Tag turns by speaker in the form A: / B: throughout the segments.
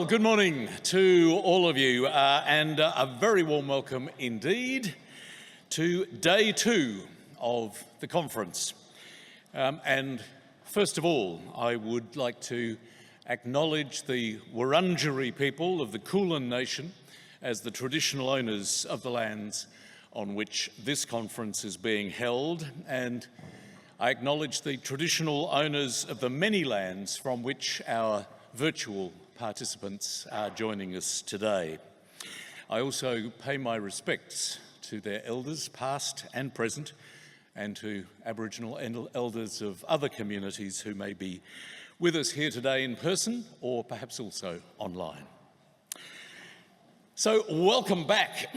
A: Well, good morning to all of you, and a very warm welcome indeed to day 2 of the conference. And first of all, I would like to acknowledge the Wurundjeri people of the Kulin Nation as the traditional owners of the lands on which this conference is being held, and I acknowledge the traditional owners of the many lands from which our virtual participants are joining us today. I also pay my respects to their elders, past and present, and to Aboriginal elders of other communities who may be with us here today in person or perhaps also online. So welcome back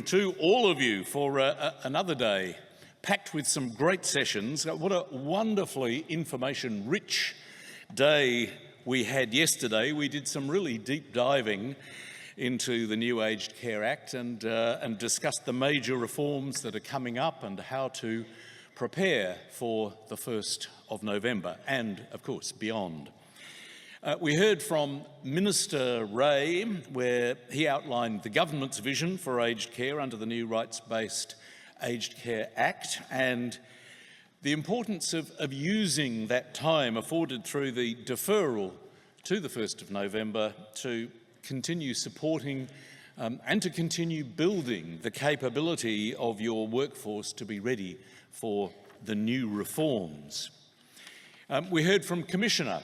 A: to all of you for another day packed with some great sessions. What a wonderfully information-rich day we had yesterday. We did some really deep diving into the new Aged Care Act and discussed the major reforms that are coming up and how to prepare for the 1st of November and, of course, beyond. We heard from Minister Ray, where he outlined the government's vision for aged care under the new rights-based Aged Care Act and the importance of using that time afforded through the deferral to the 1st of November to continue supporting and to continue building the capability of your workforce to be ready for the new reforms. We heard from Commissioner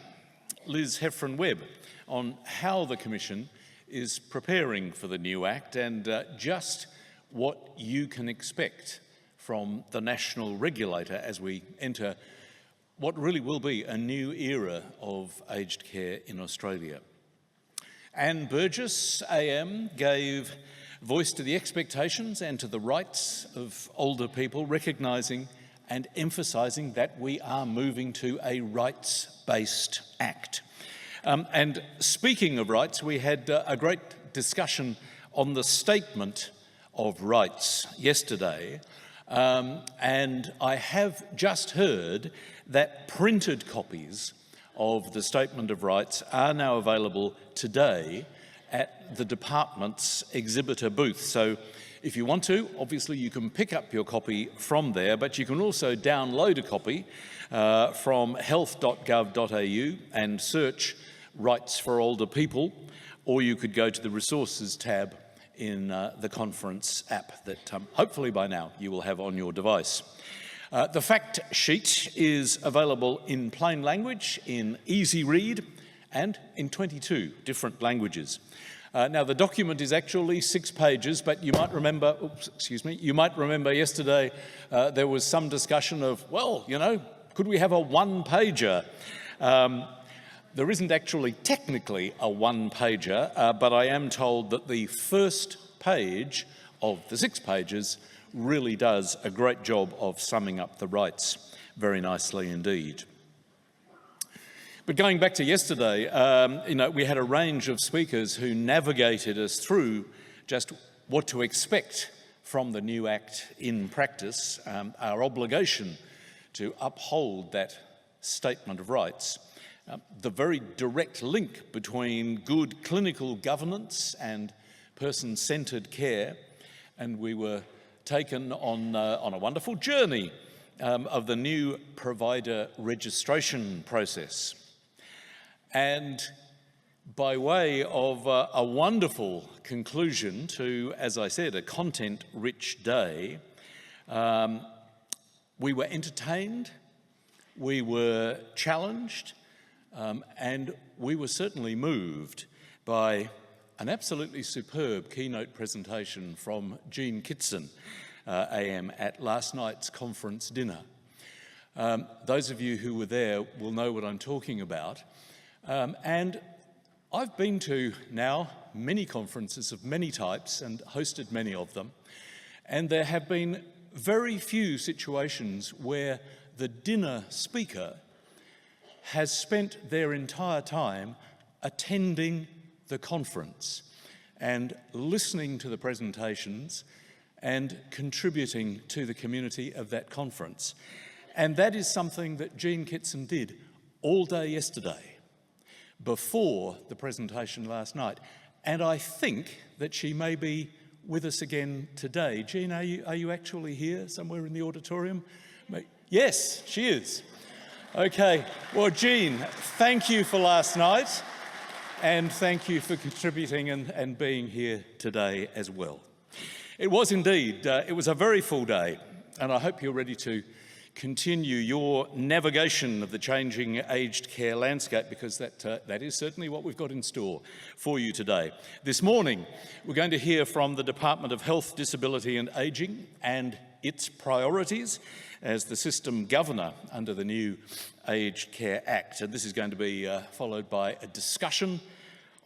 A: Liz Heffron-Webb on how the Commission is preparing for the new Act and just what you can expect from the national regulator as we enter what really will be a new era of aged care in Australia. Anne Burgess, AM, gave voice to the expectations and to the rights of older people, recognising and emphasising that we are moving to a rights-based act. And speaking of rights, we had a great discussion on the statement of rights yesterday, and I have just heard that printed copies of the Statement of Rights are now available today at the department's exhibitor booth. So if you want to, obviously you can pick up your copy from there, but you can also download a copy from health.gov.au and search Rights for Older People, or you could go to the Resources tab in the conference app that hopefully by now you will have on your device. The fact sheet is available in plain language, in easy read, and in 22 different languages. Now the document is actually 6 pages, but you might remember, you might remember yesterday there was some discussion of, well, you know, could we have a one-pager? There isn't actually technically a one-pager, but I am told that the first page of the 6 pages really does a great job of summing up the rights very nicely indeed. But going back to yesterday, we had a range of speakers who navigated us through just what to expect from the new Act in practice, our obligation to uphold that Statement of Rights, the very direct link between good clinical governance and person-centred care, and we were taken on a wonderful journey of the new provider registration process. And by way of a wonderful conclusion to, as I said, a content-rich day, we were entertained, we were challenged, and we were certainly moved by an absolutely superb keynote presentation from Jean Kitson, AM, at last night's conference dinner. Those of you who were there will know what I'm talking about. And I've been to now many conferences of many types and hosted many of them, and there have been very few situations where the dinner speaker has spent their entire time attending the conference and listening to the presentations and contributing to the community of that conference. And that is something that Jean Kitson did all day yesterday. before the presentation last night. And I think that she may be with us again today. Jean, are you actually here somewhere in the auditorium? Yes, she is. Okay, well, Jean, thank you for last night, and thank you for contributing and being here today as well. It was indeed, it was a very full day, and I hope you're ready to continue your navigation of the changing aged care landscape, because that is certainly what we've got in store for you today. This morning, we're going to hear from the Department of Health, Disability and Ageing and its priorities as the system governor under the new Aged Care Act. And this is going to be followed by a discussion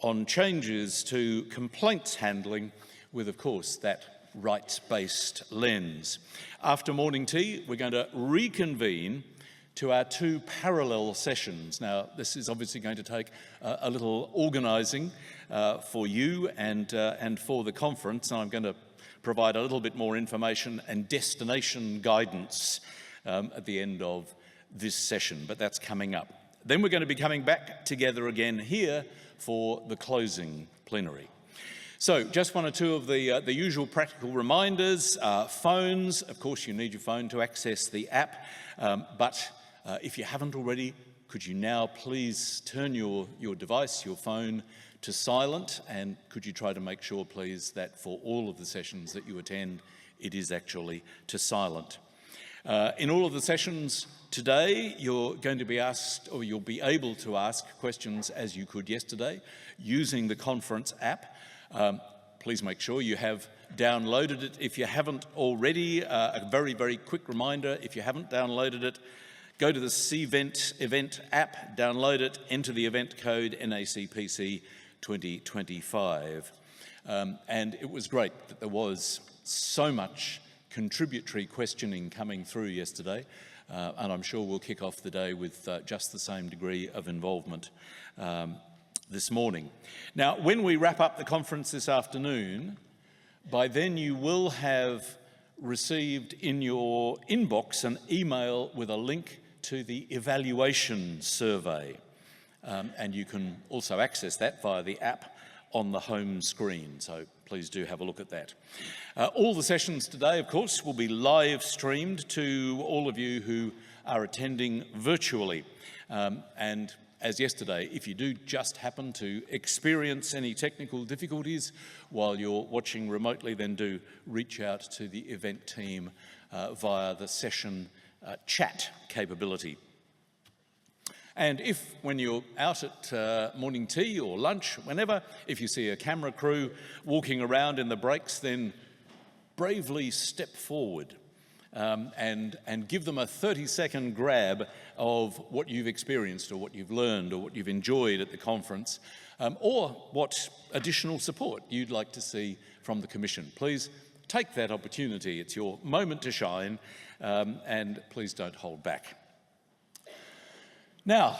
A: on changes to complaints handling with, of course, that rights-based lens. After morning tea, we're going to reconvene to our two parallel sessions. Now, this is obviously going to take a little organising for you and for the conference, and I'm going to provide a little bit more information and destination guidance at the end of this session, but that's coming up. Then we're going to be coming back together again here for the closing plenary. So just one or two of the usual practical reminders. Phones, of course you need your phone to access the app, but if you haven't already, could you now please turn your device, your phone, to silent, and could you try to make sure please that for all of the sessions that you attend, it is actually to silent. In all of the sessions today, you're going to be asked, or you'll be able to ask questions as you could yesterday using the conference app. Please make sure you have downloaded it. If you haven't already, a very, very quick reminder, if you haven't downloaded it, go to the CVent event app, download it, enter the event code NACPC 2025. And it was great that there was so much contributory questioning coming through yesterday, and I'm sure we'll kick off the day with just the same degree of involvement this morning. Now, when we wrap up the conference this afternoon, by then you will have received in your inbox an email with a link to the evaluation survey, and you can also access that via the app on the home screen, so please do have a look at that. All the sessions today, of course, will be live streamed to all of you who are attending virtually. And as yesterday, if you do just happen to experience any technical difficulties while you're watching remotely, then do reach out to the event team via the session chat capability. And if, when you're out at morning tea or lunch, whenever, if you see a camera crew walking around in the breaks, then bravely step forward and give them a 30-second grab of what you've experienced or what you've learned or what you've enjoyed at the conference, or what additional support you'd like to see from the Commission. Please take that opportunity. It's your moment to shine, and please don't hold back. Now,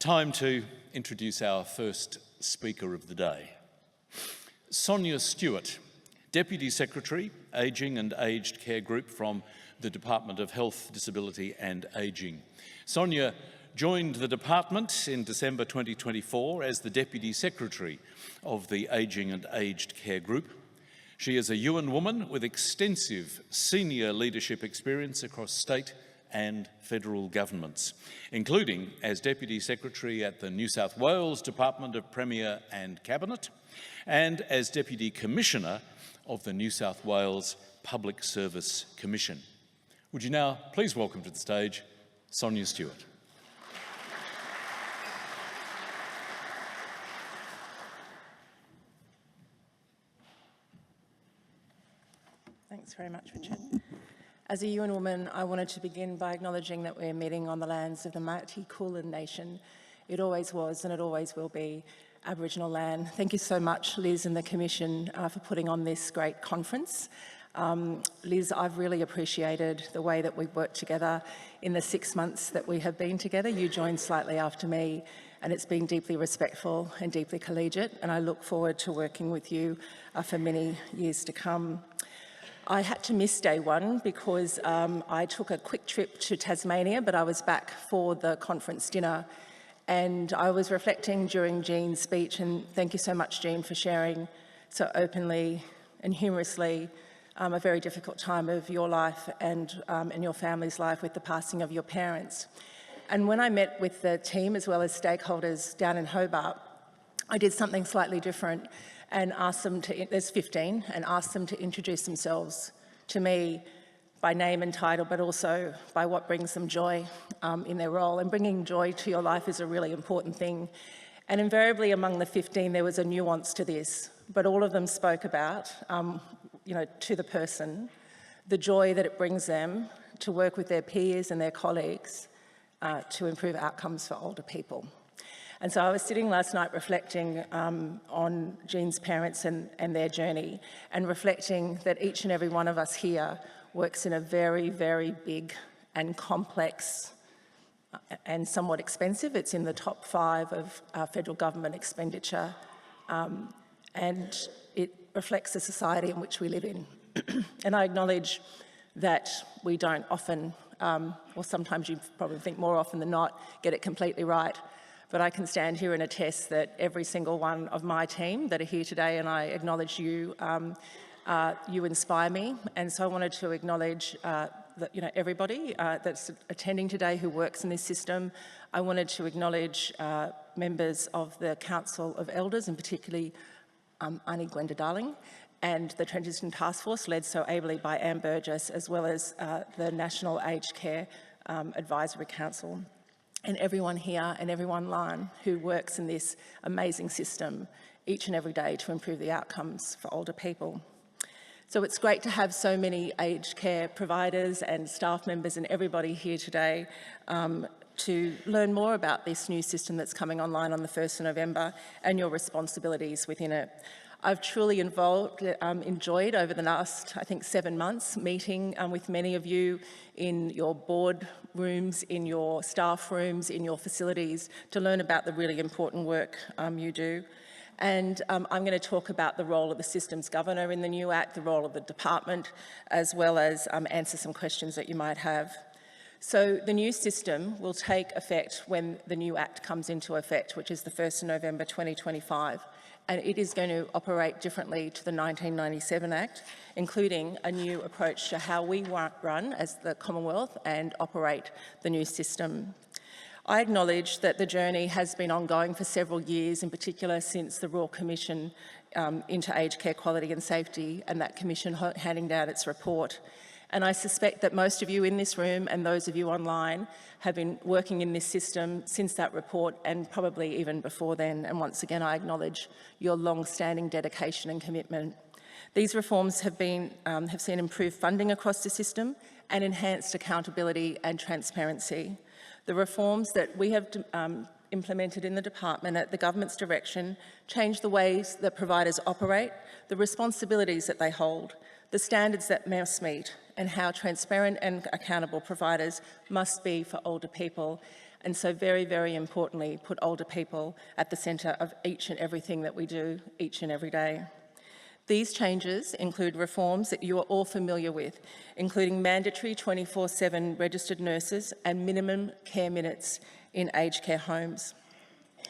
A: time to introduce our first speaker of the day. Sonja Stewart, Deputy Secretary, Ageing and Aged Care Group from the Department of Health, Disability and Ageing. Sonja joined the department in December 2024 as the Deputy Secretary of the Ageing and Aged Care Group. She is a Yuin woman with extensive senior leadership experience across state and federal governments, including as Deputy Secretary at the New South Wales Department of Premier and Cabinet, and as Deputy Commissioner of the New South Wales Public Service Commission. Would you now please welcome to the stage Sonja Stewart.
B: Thanks very much, Richard. As a Yuin woman, I wanted to begin by acknowledging that we're meeting on the lands of the Māori Kulin Nation. It always was and it always will be Aboriginal land. Thank you so much, Liz and the Commission, for putting on this great conference. Liz, I've really appreciated the way that we've worked together in the 6 months that we have been together. You joined slightly after me, and it's been deeply respectful and deeply collegiate, and I look forward to working with you for many years to come. I had to miss day one because I took a quick trip to Tasmania, but I was back for the conference dinner. And I was reflecting during Jean's speech, and thank you so much, Jean, for sharing so openly and humorously a very difficult time of your life and your family's life with the passing of your parents. And when I met with the team as well as stakeholders down in Hobart, I did something slightly different and asked them to, there's 15, and asked them to introduce themselves to me by name and title, but also by what brings them joy in their role. And bringing joy to your life is a really important thing. And invariably among the 15, there was a nuance to this, but all of them spoke about, to the person, the joy that it brings them to work with their peers and their colleagues to improve outcomes for older people. And so I was sitting last night reflecting on Jean's parents and their journey, and reflecting that each and every one of us here works in a very, very big and complex and somewhat expensive. It's in the top 5 of federal government expenditure, and it reflects the society in which we live in. And I acknowledge that we don't often, or sometimes you probably think more often than not, get it completely right. But I can stand here and attest that every single one of my team that are here today, and I acknowledge you, you inspire me. And so I wanted to acknowledge that, everybody that's attending today who works in this system. I wanted to acknowledge members of the Council of Elders, and particularly Aunty Gwenda Darling, and the Transition Task Force led so ably by Anne Burgess, as well as the National Aged Care Advisory Council. And everyone here and everyone online who works in this amazing system each and every day to improve the outcomes for older people. So it's great to have so many aged care providers and staff members and everybody here today to learn more about this new system that's coming online on the 1st of November and your responsibilities within it. I've truly enjoyed over the last, 7 months, meeting with many of you in your board rooms, in your staff rooms, in your facilities, to learn about the really important work you do. And I'm going to talk about the role of the Systems Governor in the new Act, the role of the department, as well as answer some questions that you might have. So the new system will take effect when the new Act comes into effect, which is the 1st of November 2025. And it is going to operate differently to the 1997 Act, including a new approach to how we run as the Commonwealth and operate the new system. I acknowledge that the journey has been ongoing for several years, in particular since the Royal Commission into Aged Care Quality and Safety, and that commission handing down its report. And I suspect that most of you in this room and those of you online have been working in this system since that report, and probably even before then. And once again, I acknowledge your long-standing dedication and commitment. These reforms have seen improved funding across the system and enhanced accountability and transparency. The reforms that we have implemented in the department at the government's direction change the ways that providers operate, the responsibilities that they hold, the standards that must meet, and how transparent and accountable providers must be for older people. And so very, very importantly, put older people at the centre of each and everything that we do each and every day. These changes include reforms that you are all familiar with, including mandatory 24/7 registered nurses and minimum care minutes in aged care homes,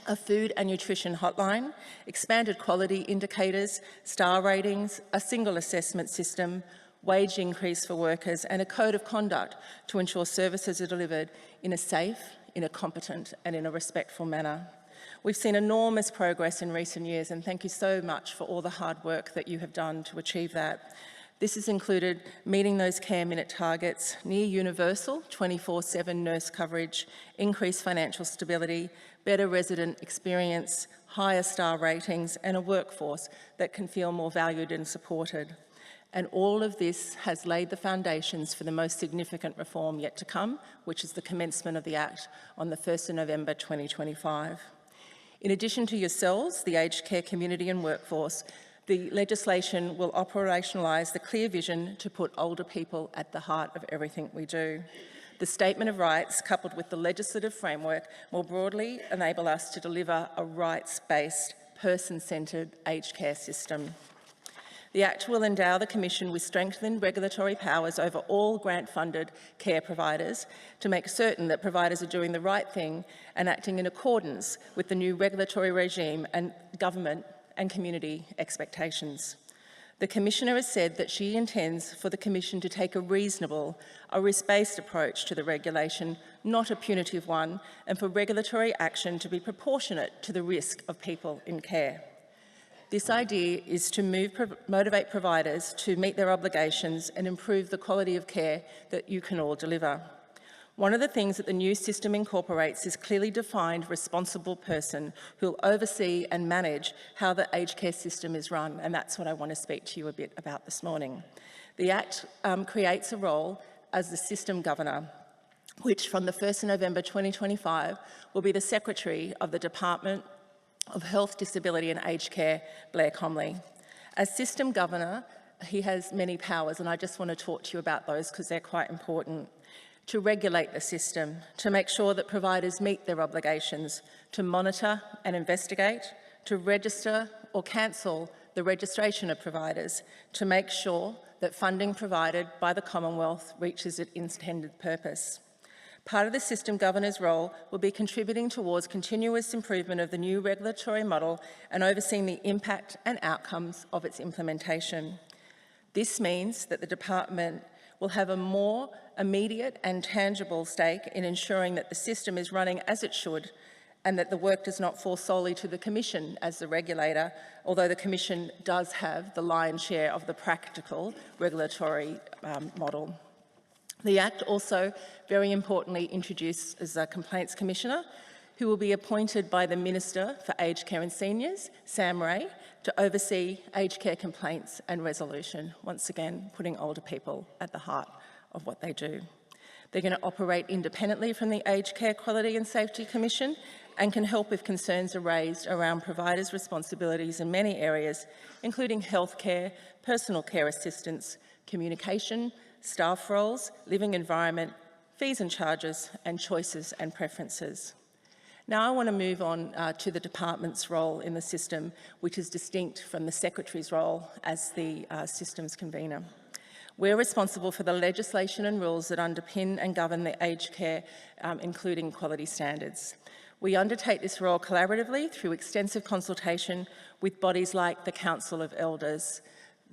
B: a food and nutrition hotline, expanded quality indicators, star ratings, a single assessment system, wage increase for workers, and a code of conduct to ensure services are delivered in a safe, in a competent and in a respectful manner. We've seen enormous progress in recent years, and thank you so much for all the hard work that you have done to achieve that. This has included meeting those care minute targets, near universal 24/7 nurse coverage, increased financial stability, better resident experience, higher star ratings, and a workforce that can feel more valued and supported. And all of this has laid the foundations for the most significant reform yet to come, which is the commencement of the Act on the 1st of November 2025. In addition to yourselves, the aged care community and workforce, the legislation will operationalise the clear vision to put older people at the heart of everything we do. The Statement of Rights, coupled with the legislative framework, more broadly enable us to deliver a rights-based, person-centred aged care system. The Act will endow the Commission with strengthened regulatory powers over all grant-funded care providers to make certain that providers are doing the right thing and acting in accordance with the new regulatory regime and government and community expectations. The Commissioner has said that she intends for the Commission to take a reasonable, a risk-based approach to the regulation, not a punitive one, and for regulatory action to be proportionate to the risk of people in care. This idea is to motivate providers to meet their obligations and improve the quality of care that you can all deliver. One of the things that the new system incorporates is clearly defined responsible person who will oversee and manage how the aged care system is run, and that's what I want to speak to you a bit about this morning. The Act creates a role as the system governor, which from the 1st of November 2025 will be the Secretary of the Department of Health, Disability and Aged Care, Blair Comley. As System Governor, he has many powers, and I just want to talk to you about those because they're quite important. To regulate the system, to make sure that providers meet their obligations, to monitor and investigate, to register or cancel the registration of providers, to make sure that funding provided by the Commonwealth reaches its intended purpose. Part of the System Governor's role will be contributing towards continuous improvement of the new regulatory model and overseeing the impact and outcomes of its implementation. This means that the Department will have a more immediate and tangible stake in ensuring that the system is running as it should and that the work does not fall solely to the Commission as the regulator, although the Commission does have the lion's share of the practical regulatory model. The Act also, very importantly, introduces a Complaints Commissioner who will be appointed by the Minister for Aged Care and Seniors, Sam Ray, to oversee aged care complaints and resolution, once again putting older people at the heart of what they do. They're going to operate independently from the Aged Care Quality and Safety Commission and can help if concerns are raised around providers' responsibilities in many areas, including healthcare, personal care assistance, communication, staff roles, living environment, fees and charges, and choices and preferences. Now I want to move on to the Department's role in the system, which is distinct from the Secretary's role as the system's convener. We're responsible for the legislation and rules that underpin and govern the aged care, including quality standards. We undertake this role collaboratively through extensive consultation with bodies like the Council of Elders,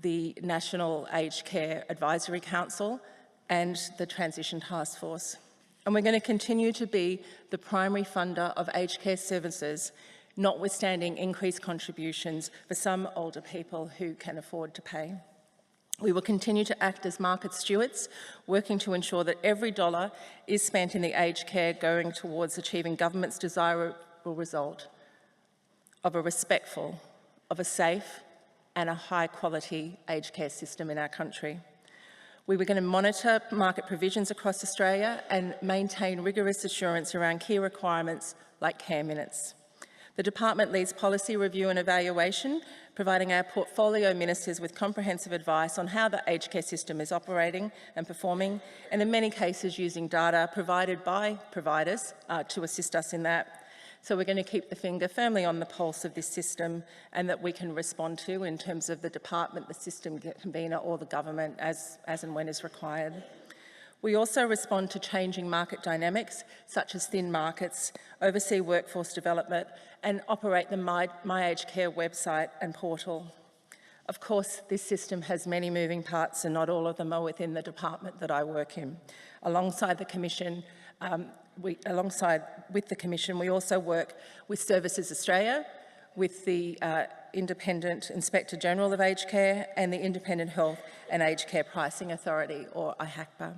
B: the National Aged Care Advisory Council and the Transition Task Force. And we're going to continue to be the primary funder of aged care services, notwithstanding increased contributions for some older people who can afford to pay. We will continue to act as market stewards, working to ensure that every dollar is spent in the aged care going towards achieving government's desirable result of a respectful, of a safe and a high-quality aged care system in our country. We were going to monitor market provisions across Australia and maintain rigorous assurance around key requirements like care minutes. The Department leads policy review and evaluation, providing our portfolio ministers with comprehensive advice on how the aged care system is operating and performing, and in many cases using data provided by providers to assist us in that. So we're going to keep the finger firmly on the pulse of this system and that we can respond to in terms of the Department, the system convener or the government as and when is required. We also respond to changing market dynamics, such as thin markets, oversee workforce development and operate the My Aged Care website and portal. Of course, this system has many moving parts and not all of them are within the department that I work in. Alongside the Commission, with the Commission, we also work with Services Australia, with the Independent Inspector General of Aged Care and the Independent Health and Aged Care Pricing Authority, or ACQSC.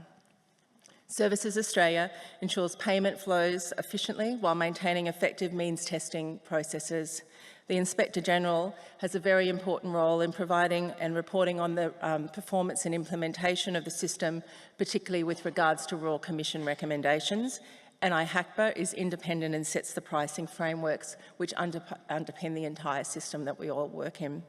B: Services Australia ensures payment flows efficiently while maintaining effective means testing processes. The Inspector General has a very important role in providing and reporting on the performance and implementation of the system, particularly with regards to Royal Commission recommendations. And ACQSC is independent and sets the pricing frameworks which underpin the entire system that we all work in.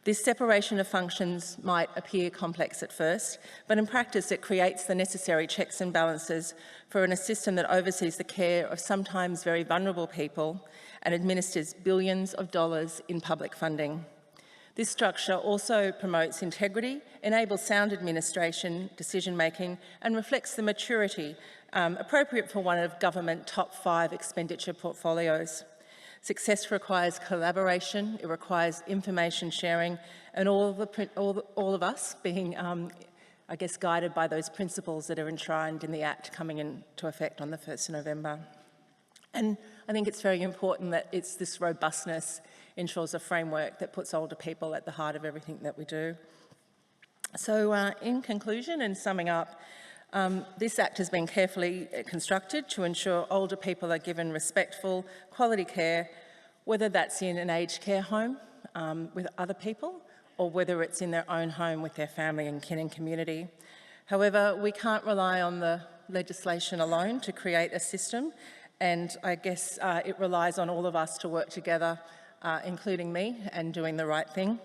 B: This separation of functions might appear complex at first, but in practice it creates the necessary checks and balances for a system that oversees the care of sometimes very vulnerable people and administers billions of dollars in public funding. This structure also promotes integrity, enables sound administration, decision-making, and reflects the maturity appropriate for one of government top 5 expenditure portfolios. Success requires collaboration, it requires information sharing, and all of us being, I guess, guided by those principles that are enshrined in the Act coming into effect on the 1st of November. And I think it's very important that it's this robustness ensures a framework that puts older people at the heart of everything that we do. So in conclusion and summing up, this Act has been carefully constructed to ensure older people are given respectful, quality care, whether that's in an aged care home with other people or whether it's in their own home with their family and kin and community. However, we can't rely on the legislation alone to create a system, and I guess it relies on all of us to work together, including me, and doing the right thing.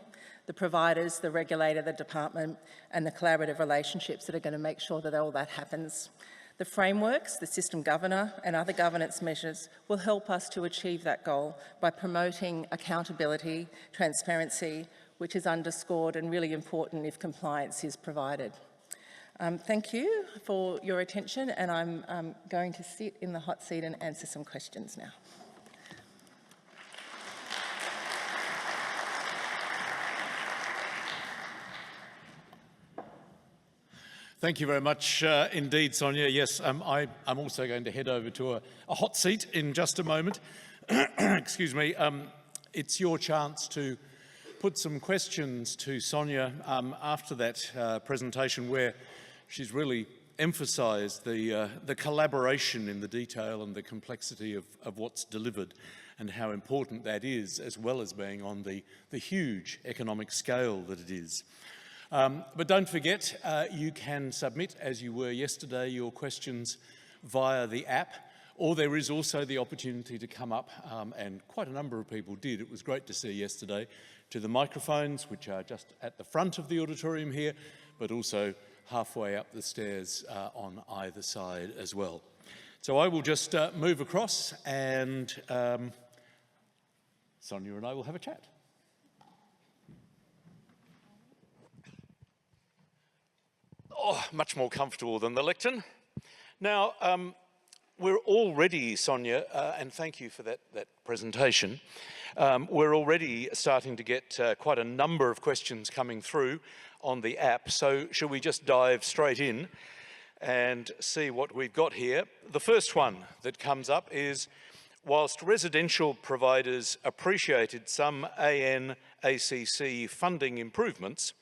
B: The providers, the regulator, the department, and the collaborative relationships that are going to make sure that all that happens. The frameworks, the system governor, and other governance measures will help us to achieve that goal by promoting accountability, transparency, which is underscored and really important if compliance is provided. Thank you for your attention, and I'm going to sit in the hot seat and answer some questions now.
A: Thank you very much indeed, Sonja. Yes, I'm also going to head over to a hot seat in just a moment. Excuse me. It's your chance to put some questions to Sonja after that presentation, where she's really emphasised the collaboration in the detail and the complexity of what's delivered and how important that is, as well as being on the huge economic scale that it is. But don't forget, you can submit, as you were yesterday, your questions via the app, or there is also the opportunity to come up, and quite a number of people did. It was great to see yesterday, to the microphones, which are just at the front of the auditorium here, but also halfway up the stairs on either side as well. So I will just move across, and Sonja and I will have a chat. Oh, much more comfortable than the lectern. Now, we're already, Sonja, and thank you for that presentation, we're already starting to get quite a number of questions coming through on the app. So shall we just dive straight in and see what we've got here? The first one that comes up is, whilst residential providers appreciated some ACQSC funding improvements,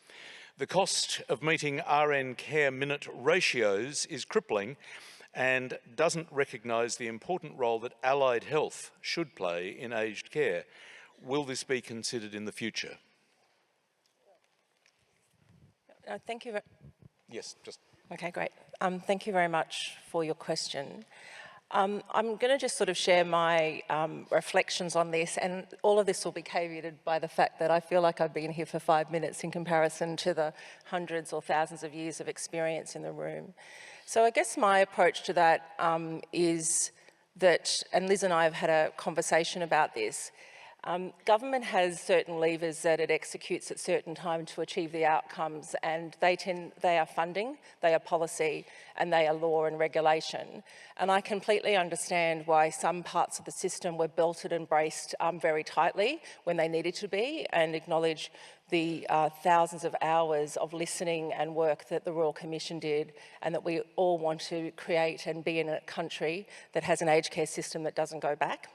A: the cost of meeting RN care minute ratios is crippling and doesn't recognise the important role that allied health should play in aged care. Will this be considered in the future?
B: Thank you.
A: Yes, just.
B: Okay, great. Thank you very much for your question. I'm going to just sort of share my reflections on this, and all of this will be caveated by the fact that I feel like I've been here for 5 minutes in comparison to the hundreds or thousands of years of experience in the room. So I guess my approach to that is that, and Liz and I have had a conversation about this, government has certain levers that it executes at certain times to achieve the outcomes, and they are funding, they are policy, and they are law and regulation. And I completely understand why some parts of the system were belted and braced very tightly when they needed to be, and acknowledge the thousands of hours of listening and work that the Royal Commission did, and that we all want to create and be in a country that has an aged care system that doesn't go back.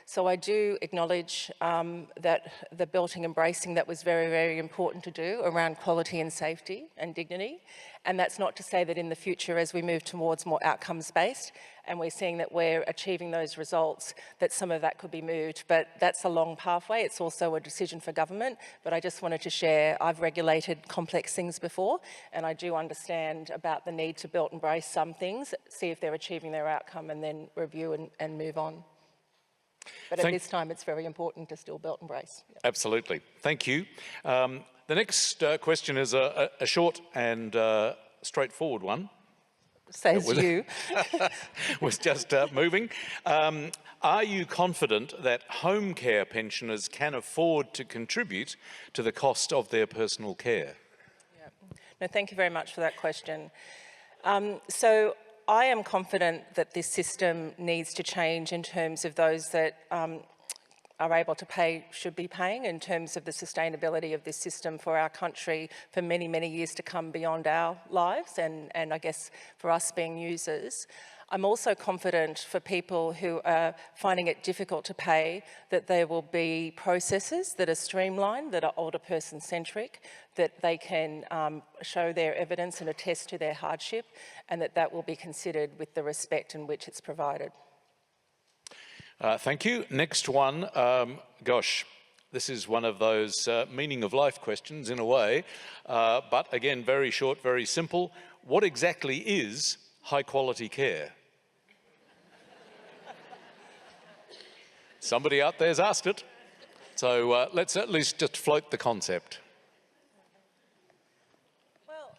B: So I do acknowledge that the belting and bracing that was very, very important to do around quality and safety and dignity. And that's not to say that in the future, as we move towards more outcomes-based, and we're seeing that we're achieving those results, that some of that could be moved. But that's a long pathway. It's also a decision for government. But I just wanted to share, I've regulated complex things before, and I do understand about the need to belt and brace some things, see if they're achieving their outcome, and then review and move on. But at this time, it's very important to still belt and brace. Yep.
A: Absolutely. Thank you. The next question is a short and straightforward one.
B: says you.
A: Was just moving. Are you confident that home care pensioners can afford to contribute to the cost of their personal care?
B: No, thank you very much for that question. So I am confident that this system needs to change in terms of those that are able to pay, should be paying, in terms of the sustainability of this system for our country for many, many years to come beyond our lives and I guess for us being users. I'm also confident for people who are finding it difficult to pay that there will be processes that are streamlined, that are older person centric, that they can show their evidence and attest to their hardship, and that will be considered with the respect in which it's provided.
A: Thank you. Next one. Gosh, this is one of those meaning of life questions in a way, but again, very short, very simple. What exactly is high quality care? Somebody out there's asked it, so let's at least just float the concept.
B: Well,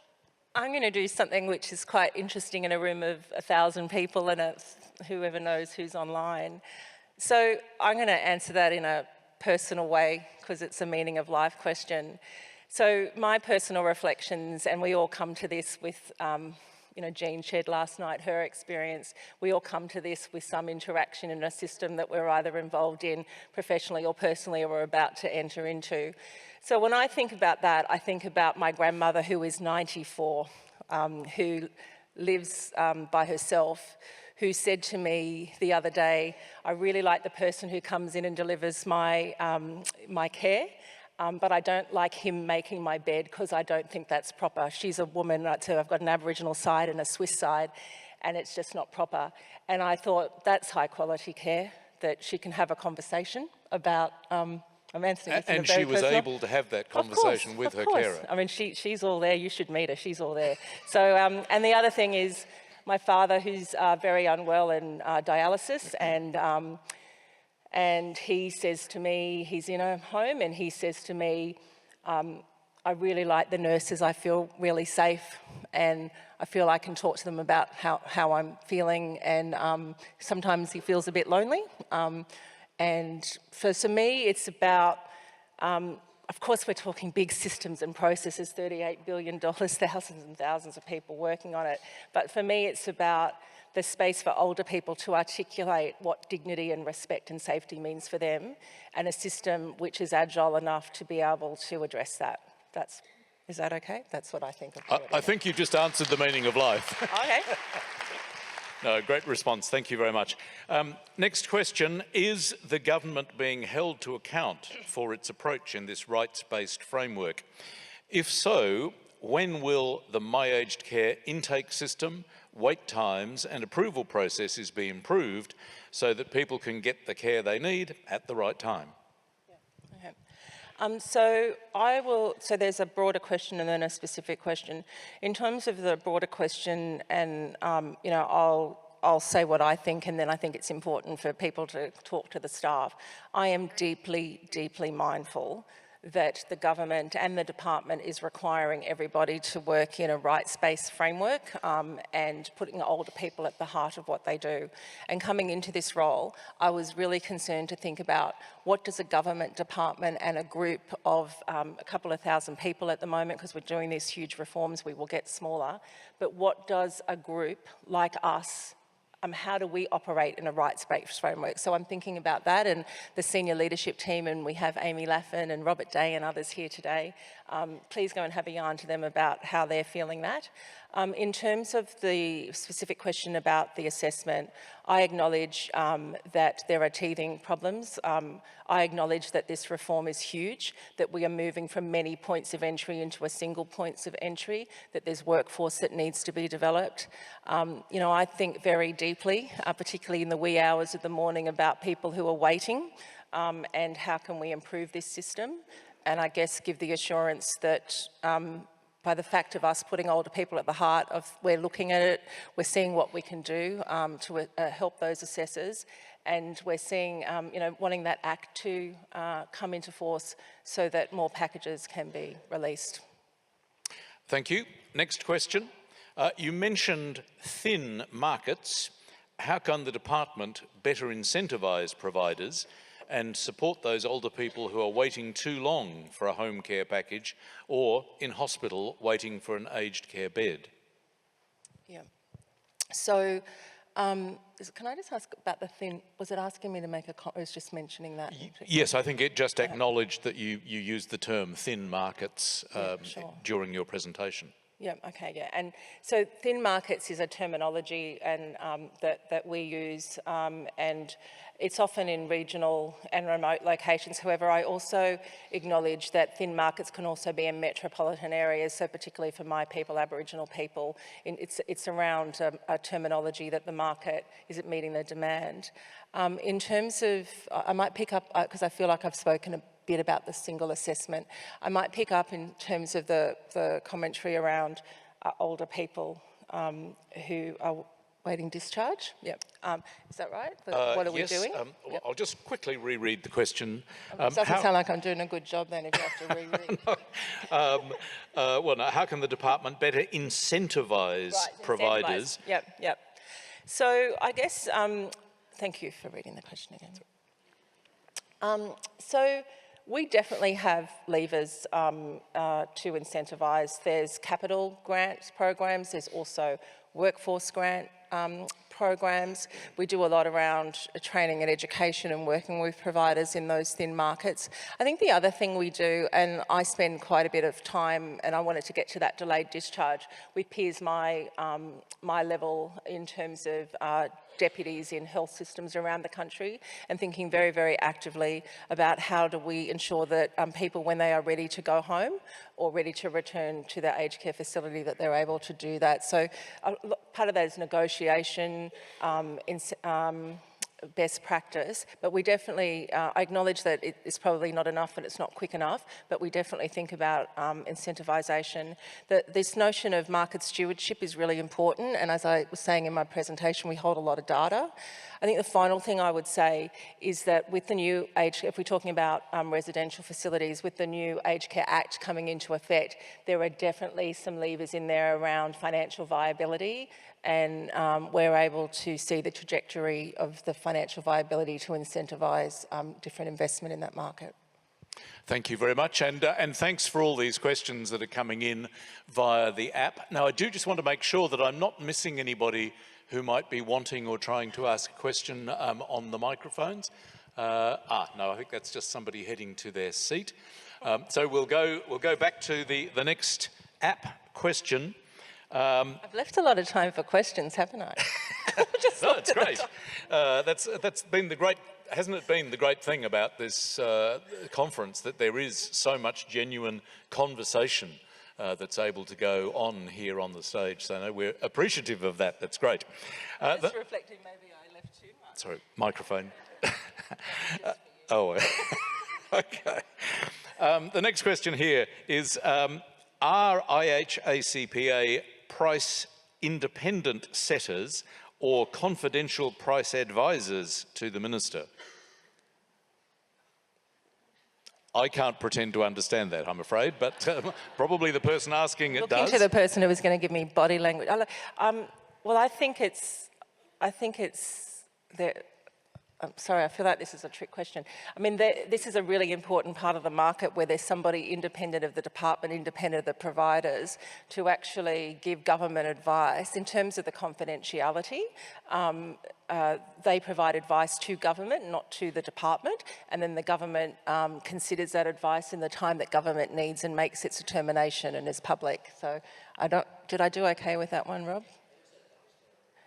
B: I'm going to do something which is quite interesting in a room of 1,000 people and whoever knows who's online. So I'm going to answer that in a personal way because it's a meaning of life question. So my personal reflections, and we all come to this with Jean shared last night her experience. We all come to this with some interaction in a system that we're either involved in professionally or personally or we're about to enter into. So when I think about that, I think about my grandmother who is 94, who lives by herself, who said to me the other day, I really like the person who comes in and delivers my care. But I don't like him making my bed because I don't think that's proper. She's a woman, so I've got an Aboriginal side and a Swiss side, and it's just not proper. And I thought, that's high quality care, that she can have a conversation about, I'm answering this in a very
A: And she was
B: personal.
A: able to have that conversation with her carer.
B: I mean, she's all there, you should meet her, she's all there. So, and the other thing is, my father, who's very unwell in dialysis, and he says to me, he's in a home, and he says to me, I really like the nurses, I feel really safe, and I feel I can talk to them about how I'm feeling, and sometimes he feels a bit lonely. And so to me, it's about, of course we're talking big systems and processes, $38 billion, thousands and thousands of people working on it, but for me it's about the space for older people to articulate what dignity and respect and safety means for them, and a system which is agile enough to be able to address that. Is that okay? That's what I think of it.
A: I think you just answered the meaning of life.
B: Okay.
A: No, great response. Thank you very much. Next question. Is the government being held to account for its approach in this rights-based framework? If so, when will the My Aged Care intake system, wait times and approval processes be improved so that people can get the care they need at the right time?
B: Yeah. Okay. So there's a broader question and then a specific question. In terms of the broader question, and I'll say what I think, and then I think it's important for people to talk to the staff. I am deeply, deeply mindful that the government and the department is requiring everybody to work in a rights-based framework and putting older people at the heart of what they do. And coming into this role, I was really concerned to think about what does a government department and a group of a couple of thousand people at the moment, because we're doing these huge reforms, we will get smaller, but what does a group like us, how do we operate in a rights-based framework? So I'm thinking about that and the senior leadership team, and we have Amy Laffin and Robert Day and others here today. Please go and have a yarn to them about how they're feeling that. In terms of the specific question about the assessment, I acknowledge that there are teething problems. I acknowledge that this reform is huge, that we are moving from many points of entry into a single points of entry, that there's workforce that needs to be developed. I think very deeply, particularly in the wee hours of the morning, about people who are waiting and how can we improve this system. And I guess give the assurance that by the fact of us putting older people at the heart of, we're looking at it, we're seeing what we can do to help those assessors, and we're seeing, wanting that act to come into force so that more packages can be released.
A: Thank you. Next question. You mentioned thin markets. How can the department better incentivise providers and support those older people who are waiting too long for a home care package or in hospital waiting for an aged care bed?
B: Yeah. So, can I just ask about the thin, was it asking me to make a comment, or was just mentioning that?
A: Yes, I think it just acknowledged that you used the term thin markets
B: sure.
A: during your presentation.
B: Yeah, okay, yeah. And so thin markets is a terminology and that we use, and it's often in regional and remote locations. However, I also acknowledge that thin markets can also be in metropolitan areas, so particularly for my people, Aboriginal people, it's around a terminology that the market isn't meeting the demand. In terms of, I might pick up, because I feel like I've spoken a bit about the single assessment. I might pick up in terms of the commentary around older people who are waiting discharge. Yep. Is that right? What are we doing?
A: Yep. I'll just quickly reread the question.
B: It doesn't sound like I'm doing a good job then if you have to reread.
A: Well, no, how can the department better incentivise providers?
B: Yep. So I guess, thank you for reading the question again. So we definitely have levers to incentivise. There's capital grant programs, there's also workforce grant programs. We do a lot around training and education and working with providers in those thin markets. I think the other thing we do, and I spend quite a bit of time, and I wanted to get to that delayed discharge, with peers my level in terms of deputies in health systems around the country, and thinking very, very actively about how do we ensure that people, when they are ready to go home or ready to return to their aged care facility, that they're able to do that. So part of that is negotiation, best practice, but we definitely, I acknowledge that it's probably not enough and it's not quick enough, but we definitely think about incentivisation. This notion of market stewardship is really important, and as I was saying in my presentation, we hold a lot of data. I think the final thing I would say is that with the new if we're talking about residential facilities, with the new Aged Care Act coming into effect, there are definitely some levers in there around financial viability, and we're able to see the trajectory of the financial viability to incentivise different investment in that market.
A: Thank you very much, and thanks for all these questions that are coming in via the app. Now, I do just want to make sure that I'm not missing anybody who might be wanting or trying to ask a question on the microphones. No, I think that's just somebody heading to their seat. So we'll go back to the next app question.
B: I've left a lot of time for questions, haven't I?
A: No, it's great. That's been the great, hasn't it been the great thing about this conference, that there is so much genuine conversation that's able to go on here on the stage. So no, we're appreciative of that. That's great.
B: Just reflecting, maybe I left too much.
A: Sorry, microphone. Okay. The next question here is, are IHACPA price independent setters or confidential price advisors to the Minister? I can't pretend to understand that, I'm afraid, but probably the person asking it does.
B: Looking to the person who was going to give me body language. Well, I think it's I'm sorry, I feel like this is a trick question. I mean, this is a really important part of the market where there's somebody independent of the department, independent of the providers, to actually give government advice in terms of the confidentiality. They provide advice to government, not to the department, and then the government considers that advice in the time that government needs and makes its determination and is public. So did I do okay with that one, Rob?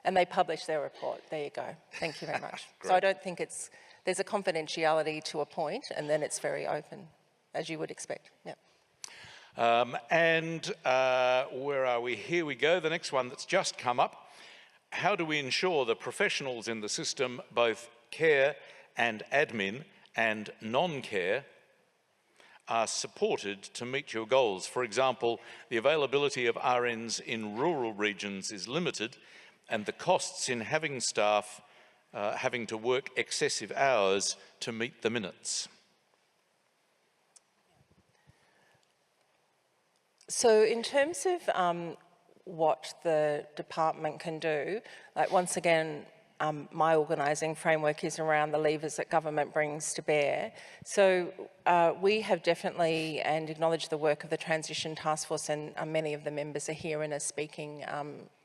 B: And they publish their report. There you go. Thank you very much. So I don't think there's a confidentiality to a point, and then it's very open, as you would expect. Yeah.
A: Where are we? Here we go. The next one that's just come up. How do we ensure the professionals in the system, both care and admin and non-care, are supported to meet your goals? For example, the availability of RNs in rural regions is limited, and the costs in having staff having to work excessive hours to meet the minutes.
B: So in terms of what the department can do. Like, once again, my organising framework is around the levers that government brings to bear. So we have definitely, and acknowledge the work of the Transition Task Force, and many of the members are here and are speaking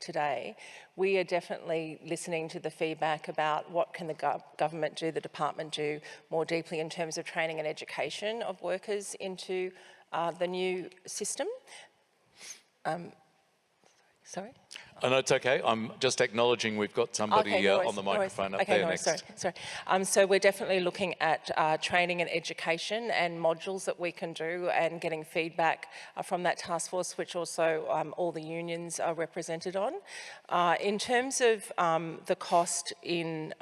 B: today. We are definitely listening to the feedback about what can the government do, the department do more deeply in terms of training and education of workers into the new system. Sorry?
A: Oh, no, it's okay. I'm just acknowledging we've got somebody on the microphone up there next.
B: Sorry. So we're definitely looking at training and education and modules that we can do, and getting feedback from that task force, which also all the unions are represented on. In terms of the cost in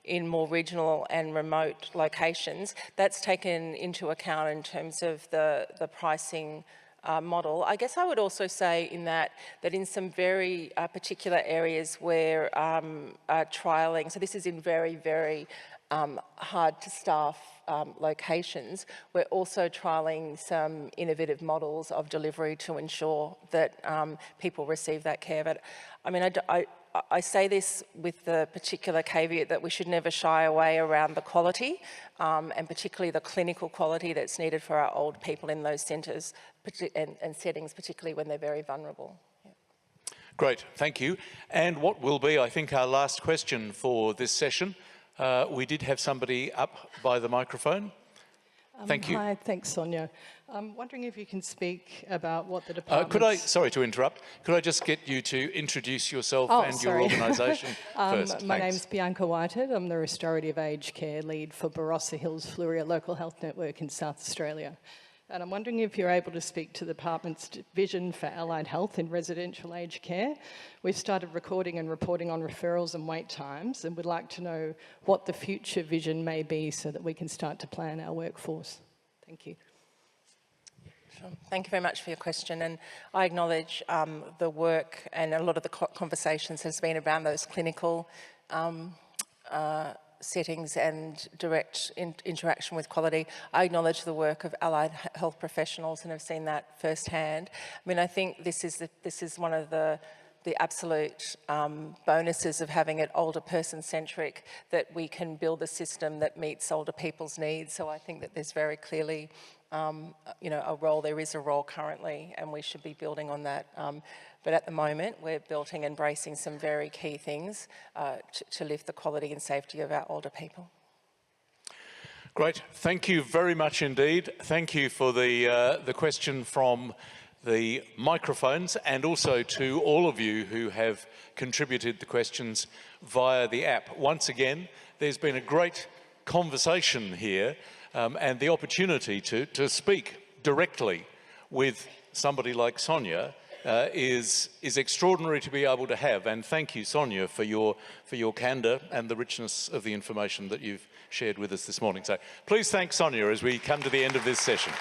B: more regional and remote locations, that's taken into account in terms of the pricing model. I guess I would also say that in some very particular areas where trialling, so this is in very, very hard to staff locations, we're also trialling some innovative models of delivery to ensure that people receive that care. But I mean, I say this with the particular caveat that we should never shy away around the quality, and particularly the clinical quality that's needed for our old people in those centres and settings, particularly when they're very vulnerable. Yeah.
A: Great, thank you. And what will be, I think, our last question for this session. We did have somebody up by the microphone. Thank you.
C: Hi, thanks, Sonja. I'm wondering if you can speak about what the department...
A: sorry to interrupt, could I just get you to introduce yourself and your organisation first?
C: My name's Bianca Whitehead. I'm the Restorative Aged Care Lead for Barossa Hills Fluria Local Health Network in South Australia. And I'm wondering if you're able to speak to the department's vision for allied health in residential aged care. We've started recording and reporting on referrals and wait times, and we'd like to know what the future vision may be so that we can start to plan our workforce. Thank you.
B: Sure. Thank you very much for your question, and I acknowledge the work, and a lot of the conversations has been around those clinical settings and direct interaction with quality. I acknowledge the work of allied health professionals and have seen that firsthand. I mean, I think this is one of the absolute bonuses of having it older person-centric, that we can build a system that meets older people's needs. So I think that there's very clearly a role. There is a role currently, and we should be building on that. But at the moment, we're building and embracing some very key things to lift the quality and safety of our older people.
A: Great. Thank you very much indeed. Thank you for the question from the microphones, and also to all of you who have contributed the questions via the app. Once again, there's been a great conversation here, and the opportunity to speak directly with somebody like Sonja is extraordinary to be able to have. And thank you, Sonja, for your candour and the richness of the information that you've shared with us this morning. So please thank Sonja as we come to the end of this session.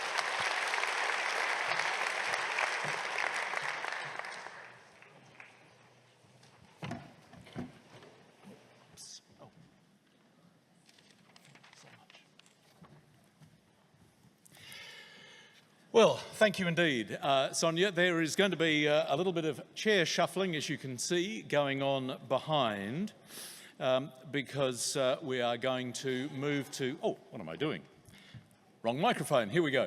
A: Well, thank you indeed, Sonja. There is going to be a little bit of chair shuffling, as you can see, going on behind, because we are going to move to... Oh, what am I doing? Wrong microphone. Here we go.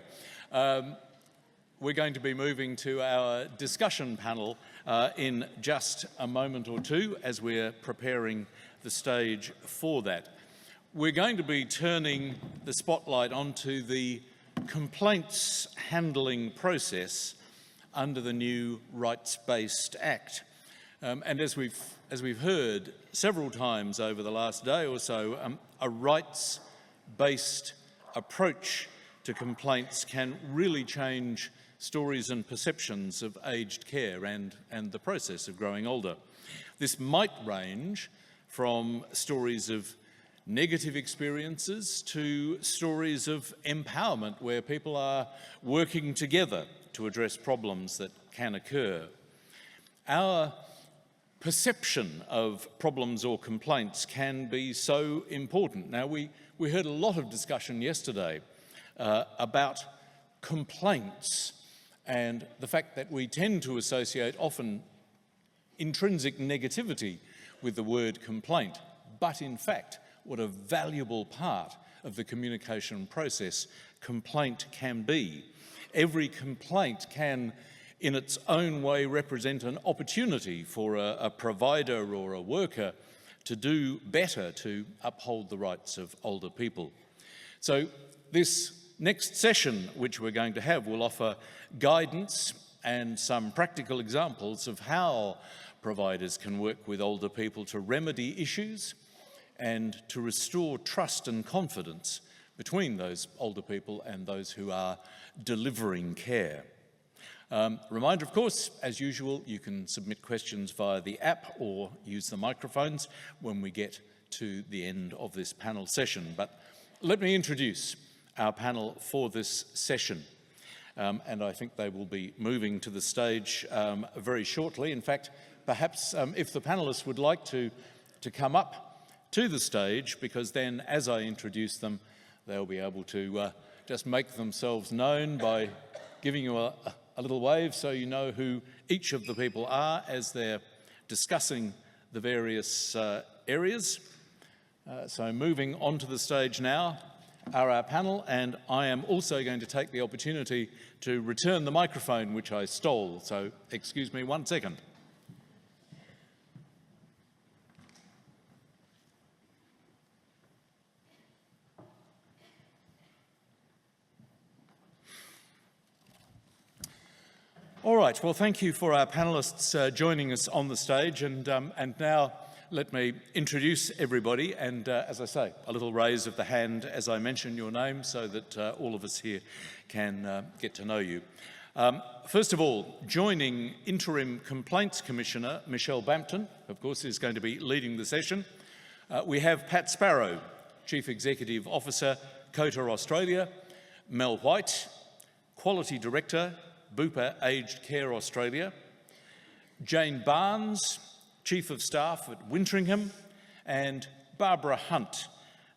A: We're going to be moving to our discussion panel in just a moment or two, as we're preparing the stage for that. We're going to be turning the spotlight onto the complaints handling process under the new Rights-Based Act. And as we've heard several times over the last day or so, a rights-based approach to complaints can really change stories and perceptions of aged care and the process of growing older. This might range from stories of negative experiences to stories of empowerment, where people are working together to address problems that can occur. Our perception of problems or complaints can be so important. Now, we heard a lot of discussion yesterday about complaints and the fact that we tend to associate often intrinsic negativity with the word complaint, but in fact, what a valuable part of the communication process complaint can be. Every complaint can, in its own way, represent an opportunity for a provider or a worker to do better to uphold the rights of older people. So this next session, which we're going to have, will offer guidance and some practical examples of how providers can work with older people to remedy issues and to restore trust and confidence between those older people and those who are delivering care. Reminder, of course, as usual, you can submit questions via the app or use the microphones when we get to the end of this panel session. But let me introduce our panel for this session. And I think they will be moving to the stage very shortly. In fact, perhaps if the panellists would like to come up to the stage, because then as I introduce them, they'll be able to just make themselves known by giving you a little wave so you know who each of the people are as they're discussing the various areas. So moving onto the stage now are our panel, and I am also going to take the opportunity to return the microphone which I stole. So excuse me 1 second. All right, well, thank you for our panellists joining us on the stage, and now let me introduce everybody, and as I say, a little raise of the hand as I mention your name so that all of us here can get to know you. First of all, joining Interim Complaints Commissioner Michelle Bampton, of course, is going to be leading the session. We have Pat Sparrow, Chief Executive Officer, COTA Australia, Mel White, Quality Director, Bupa Aged Care Australia, Jane Barnes, Chief of Staff at Wintringham, and Barbara Hunt,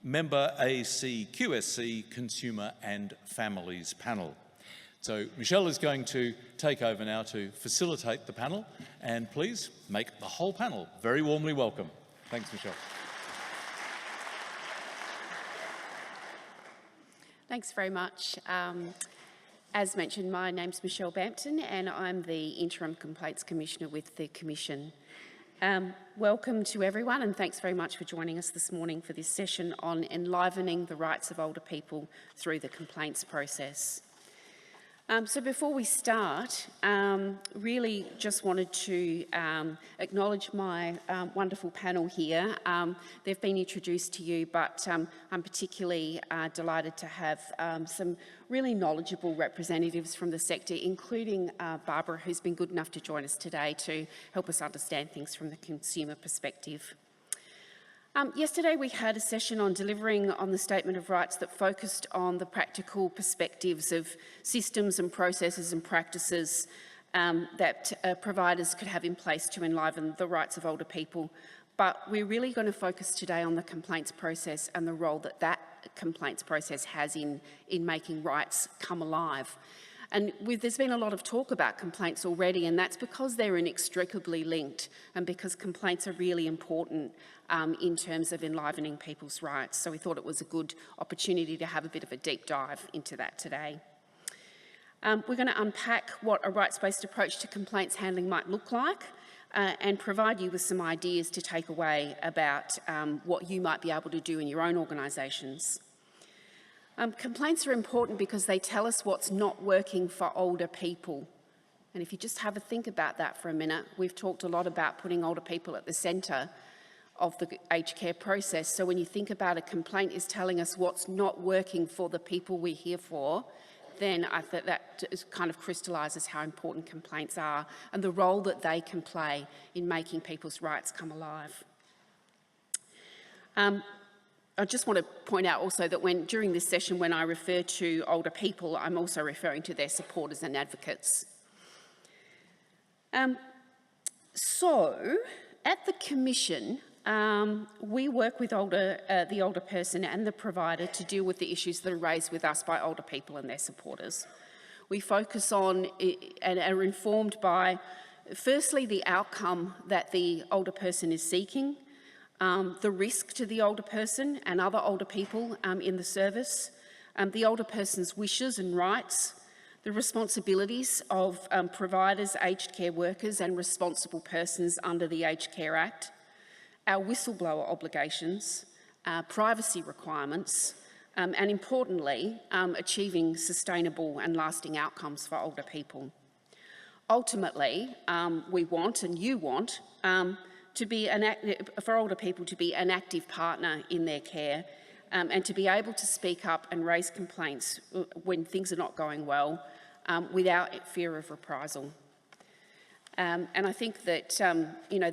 A: Member ACQSC Consumer and Families Panel. So Michelle is going to take over now to facilitate the panel, and please make the whole panel very warmly welcome. Thanks, Michelle.
D: Thanks very much. As mentioned, my name's Michelle Bampton and I'm the Interim Complaints Commissioner with the Commission. Welcome to everyone, and thanks very much for joining us this morning for this session on enlivening the rights of older people through the complaints process. So before we start, really just wanted to acknowledge my wonderful panel here. They've been introduced to you, but I'm particularly delighted to have some really knowledgeable representatives from the sector, including Barbara, who's been good enough to join us today to help us understand things from the consumer perspective. Yesterday we had a session on delivering on the Statement of Rights that focused on the practical perspectives of systems and processes and practices that providers could have in place to enliven the rights of older people. But we're really going to focus today on the complaints process and the role that that complaints process has in making rights come alive. And there's been a lot of talk about complaints already, and that's because they're inextricably linked and because complaints are really important in terms of enlivening people's rights. So we thought it was a good opportunity to have a bit of a deep dive into that today. We're going to unpack what a rights-based approach to complaints handling might look like and provide you with some ideas to take away about what you might be able to do in your own organisations. Complaints are important because they tell us what's not working for older people. And if you just have a think about that for a minute, we've talked a lot about putting older people at the centre of the aged care process. So when you think about a complaint is telling us what's not working for the people we're here for, then I think that kind of crystallises how important complaints are and the role that they can play in making people's rights come alive. I just want to point out also that during this session, when I refer to older people, I'm also referring to their supporters and advocates. So, at the Commission, we work with the older person and the provider to deal with the issues that are raised with us by older people and their supporters. We focus on and are informed by, firstly, the outcome that the older person is seeking, the risk to the older person and other older people in the service, the older person's wishes and rights, the responsibilities of providers, aged care workers and responsible persons under the Aged Care Act, our whistleblower obligations, privacy requirements, and importantly, achieving sustainable and lasting outcomes for older people. Ultimately, we want, and you want, for older people to be an active partner in their care and to be able to speak up and raise complaints when things are not going well without fear of reprisal. And I think that,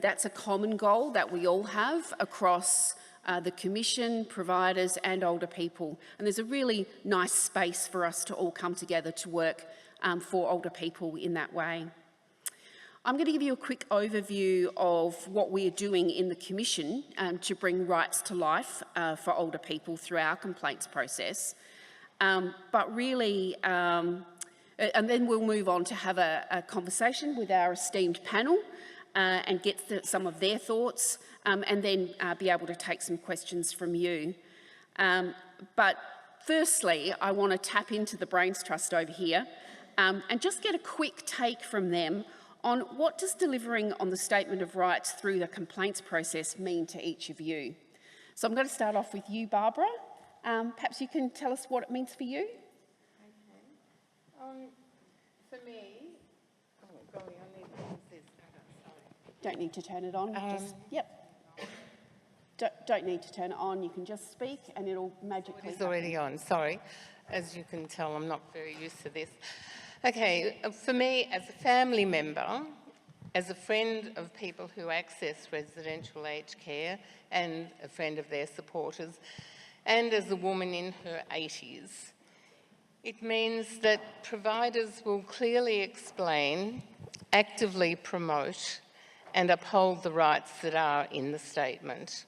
D: that's a common goal that we all have across the Commission, providers and older people. And there's a really nice space for us to all come together to work for older people in that way. I'm going to give you a quick overview of what we are doing in the Commission to bring rights to life for older people through our complaints process. But really, and then we'll move on to have a conversation with our esteemed panel and get some of their thoughts and then be able to take some questions from you. But firstly, I want to tap into the Brains Trust over here and just get a quick take from them on what does delivering on the Statement of Rights through the complaints process mean to each of you. So I'm going to start off with you, Barbara. Perhaps you can tell us what it means for you.
E: Okay. For me, oh golly, I need to use this. Sorry.
D: Don't need to turn it on. Don't need to turn it on. You can just speak and it'll magically
E: It's already on, sorry. As you can tell, I'm not very used to this. Okay, for me, as a family member, as a friend of people who access residential aged care and a friend of their supporters, and as a woman in her 80s, it means that providers will clearly explain, actively promote, and uphold the rights that are in the statement.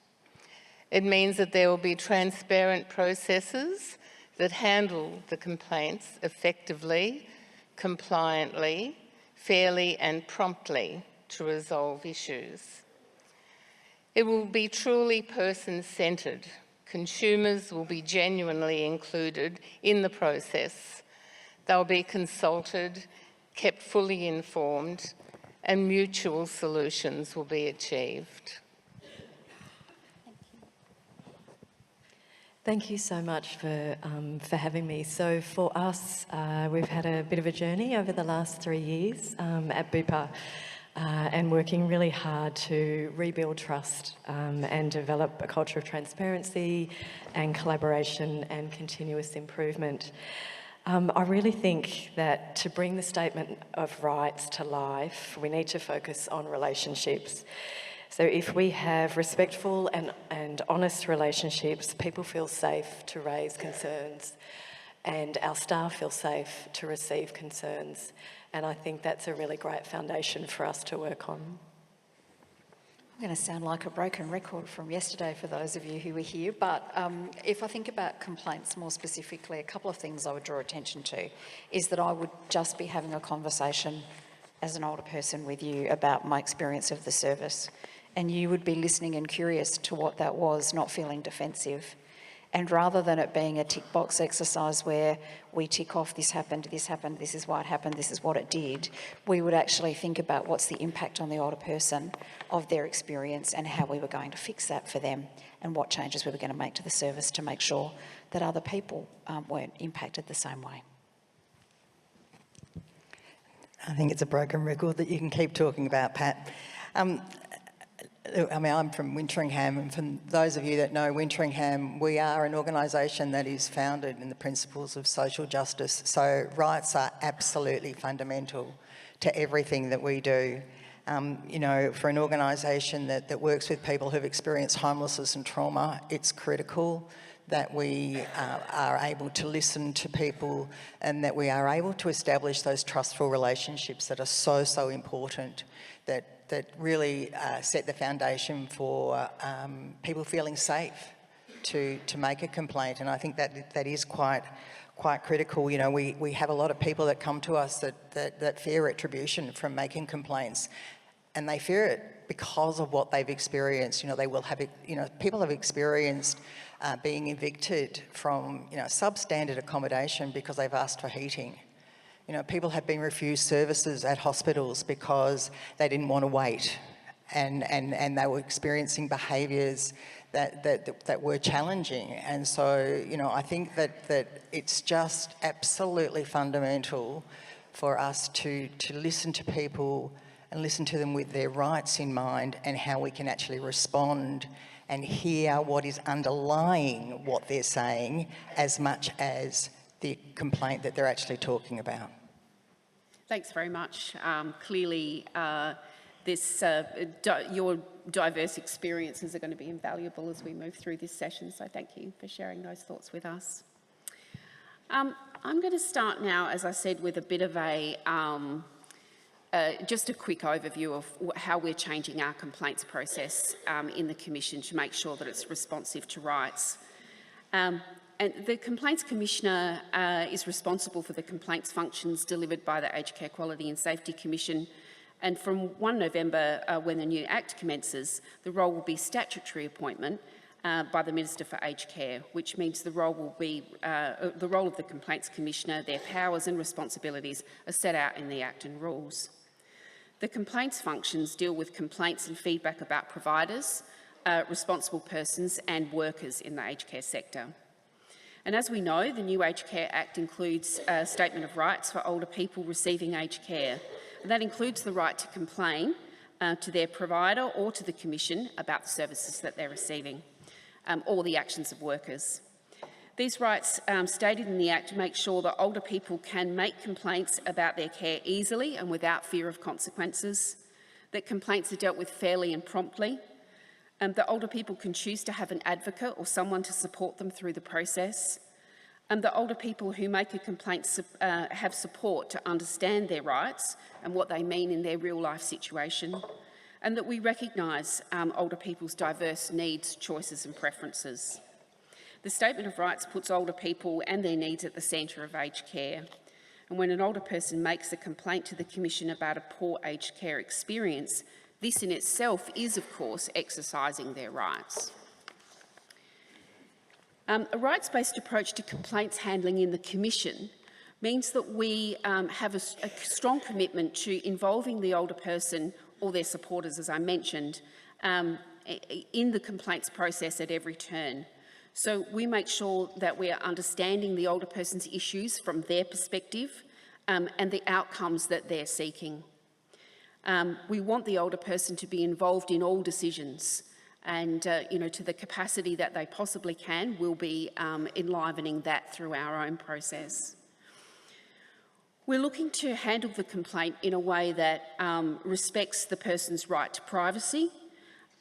E: It means that there will be transparent processes that handle the complaints effectively, compliantly, fairly and promptly to resolve issues. It will be truly person-centred. Consumers will be genuinely included in the process. They'll be consulted, kept fully informed, and mutual solutions will be achieved.
F: Thank you so much for having me. So for us, we've had a bit of a journey over the last 3 years at Bupa and working really hard to rebuild trust and develop a culture of transparency and collaboration and continuous improvement. I really think that to bring the Statement of Rights to life, we need to focus on relationships. So if we have respectful and honest relationships, people feel safe to raise concerns and our staff feel safe to receive concerns. And I think that's a really great foundation for us to work on.
G: I'm going to sound like a broken record from yesterday for those of you who were here, but if I think about complaints more specifically, a couple of things I would draw attention to is that I would just be having a conversation as an older person with you about my experience of the service, and you would be listening and curious to what that was, not feeling defensive. And rather than it being a tick box exercise where we tick off this happened, this is why it happened, this is what it did, we would actually think about what's the impact on the older person of their experience and how we were going to fix that for them and what changes we were going to make to the service to make sure that other people weren't impacted the same way.
H: I think it's a broken record that you can keep talking about, Pat. I'm from Wintringham, and for those of you that know Wintringham, we are an organisation that is founded in the principles of social justice. So rights are absolutely fundamental to everything that we do. For an organisation that works with people who've experienced homelessness and trauma, it's critical that we are able to listen to people and that we are able to establish those trustful relationships that are so important, that really set the foundation for people feeling safe to make a complaint, and I think that is quite critical. You know, we have a lot of people that come to us that fear retribution from making complaints, and they fear it because of what they've experienced. You know, they will have, people have experienced being evicted from, substandard accommodation because they've asked for heating. You know, people have been refused services at hospitals because they didn't want to wait, and they were experiencing behaviours that were challenging. And so, I think that it's just absolutely fundamental for us to listen to people and listen to them with their rights in mind, and how we can actually respond and hear what is underlying what they're saying, as much as the complaint that they're actually talking about.
D: Thanks very much. Clearly, your diverse experiences are going to be invaluable as we move through this session, so thank you for sharing those thoughts with us. I'm going to start now, as I said, with a bit of just a quick overview of how we're changing our complaints process in the Commission to make sure that it's responsive to rights. And the Complaints Commissioner is responsible for the complaints functions delivered by the Aged Care Quality and Safety Commission, and from 1 November, when the new Act commences, the role will be statutory appointment by the Minister for Aged Care, which means the role will be the role of the Complaints Commissioner, their powers and responsibilities are set out in the Act and rules. The complaints functions deal with complaints and feedback about providers, responsible persons and workers in the aged care sector. And as we know, the new Aged Care Act includes a statement of rights for older people receiving aged care. And that includes the right to complain to their provider or to the Commission about the services that they're receiving, or the actions of workers. These rights stated in the Act make sure that older people can make complaints about their care easily and without fear of consequences, that complaints are dealt with fairly and promptly, that older people can choose to have an advocate or someone to support them through the process, and that older people who make a complaint have support to understand their rights and what they mean in their real life situation, and that we recognise older people's diverse needs, choices and preferences. The Statement of Rights puts older people and their needs at the centre of aged care. And when an older person makes a complaint to the Commission about a poor aged care experience, this in itself is, of course, exercising their rights. A rights-based approach to complaints handling in the Commission means that we have a strong commitment to involving the older person or their supporters, as I mentioned, in the complaints process at every turn. So we make sure that we are understanding the older person's issues from their perspective and the outcomes that they're seeking. We want the older person to be involved in all decisions, and to the capacity that they possibly can, we'll be enlivening that through our own process. We're looking to handle the complaint in a way that respects the person's right to privacy.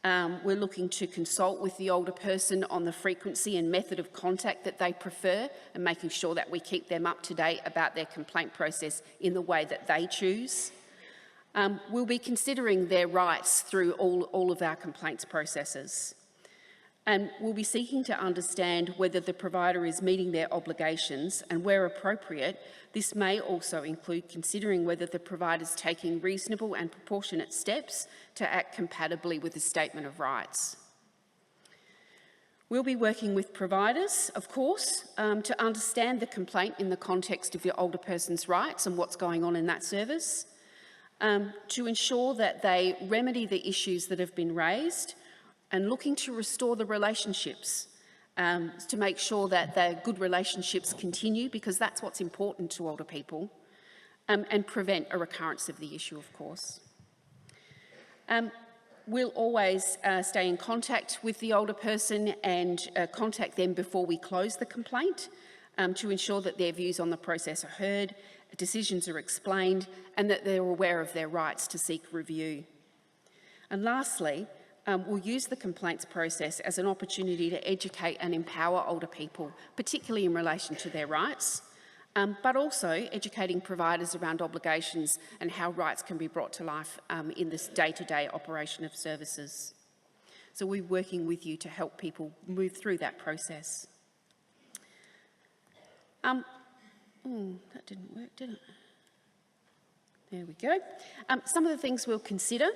D: We're looking to consult with the older person on the frequency and method of contact that they prefer, and making sure that we keep them up to date about their complaint process in the way that they choose. We'll be considering their rights through all of our complaints processes. And we'll be seeking to understand whether the provider is meeting their obligations, and where appropriate, this may also include considering whether the provider is taking reasonable and proportionate steps to act compatibly with the Statement of Rights. We'll be working with providers, of course, to understand the complaint in the context of your older person's rights and what's going on in that service, to ensure that they remedy the issues that have been raised, and looking to restore the relationships, to make sure that the good relationships continue, because that's what's important to older people, and prevent a recurrence of the issue, of course. We'll always stay in contact with the older person and contact them before we close the complaint, to ensure that their views on the process are heard, decisions are explained, and that they're aware of their rights to seek review. And lastly, we'll use the complaints process as an opportunity to educate and empower older people, particularly in relation to their rights, but also educating providers around obligations and how rights can be brought to life in this day-to-day operation of services. So we're working with you to help people move through that process. That didn't work, did it? There we go. Some of the things we'll consider.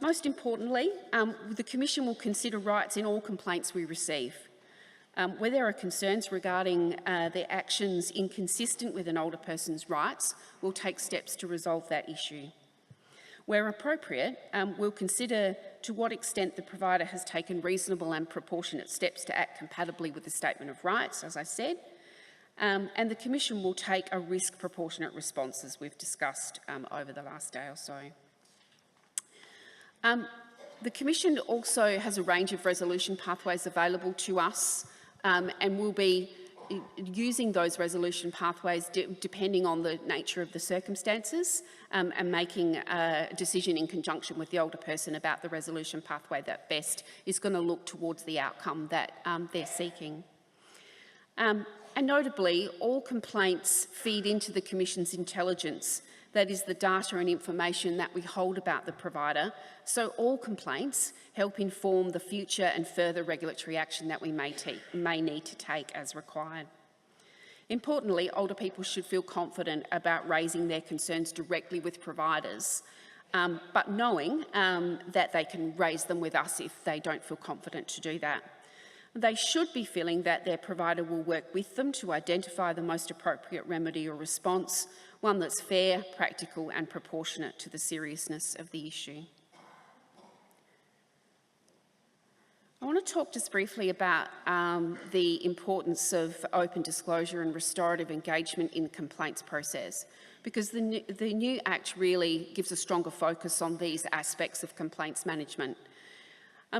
D: Most importantly, the Commission will consider rights in all complaints we receive. Where there are concerns regarding their actions inconsistent with an older person's rights, we'll take steps to resolve that issue. Where appropriate, we'll consider to what extent the provider has taken reasonable and proportionate steps to act compatibly with the Statement of Rights, as I said. And the Commission will take a risk proportionate response, as we've discussed over the last day or so. The Commission also has a range of resolution pathways available to us, and we'll be using those resolution pathways depending on the nature of the circumstances, and making a decision in conjunction with the older person about the resolution pathway that best is going to look towards the outcome that they're seeking. And notably, all complaints feed into the Commission's intelligence, that is the data and information that we hold about the provider, so all complaints help inform the future and further regulatory action that we may need to take as required. Importantly, older people should feel confident about raising their concerns directly with providers, but knowing that they can raise them with us if they don't feel confident to do that. They should be feeling that their provider will work with them to identify the most appropriate remedy or response, one that's fair, practical and proportionate to the seriousness of the issue. I want to talk just briefly about the importance of open disclosure and restorative engagement in the complaints process, because the new Act really gives a stronger focus on these aspects of complaints management.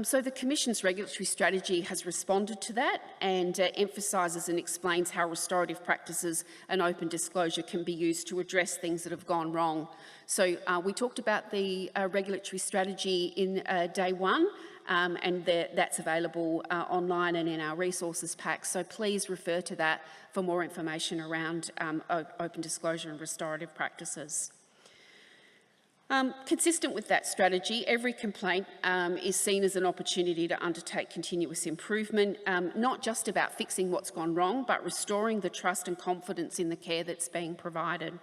D: So the Commission's regulatory strategy has responded to that and emphasises and explains how restorative practices and open disclosure can be used to address things that have gone wrong. So we talked about the regulatory strategy in day one, and that's available online and in our resources pack. So please refer to that for more information around open disclosure and restorative practices. Consistent with that strategy, every complaint is seen as an opportunity to undertake continuous improvement, not just about fixing what's gone wrong, but restoring the trust and confidence in the care that's being provided.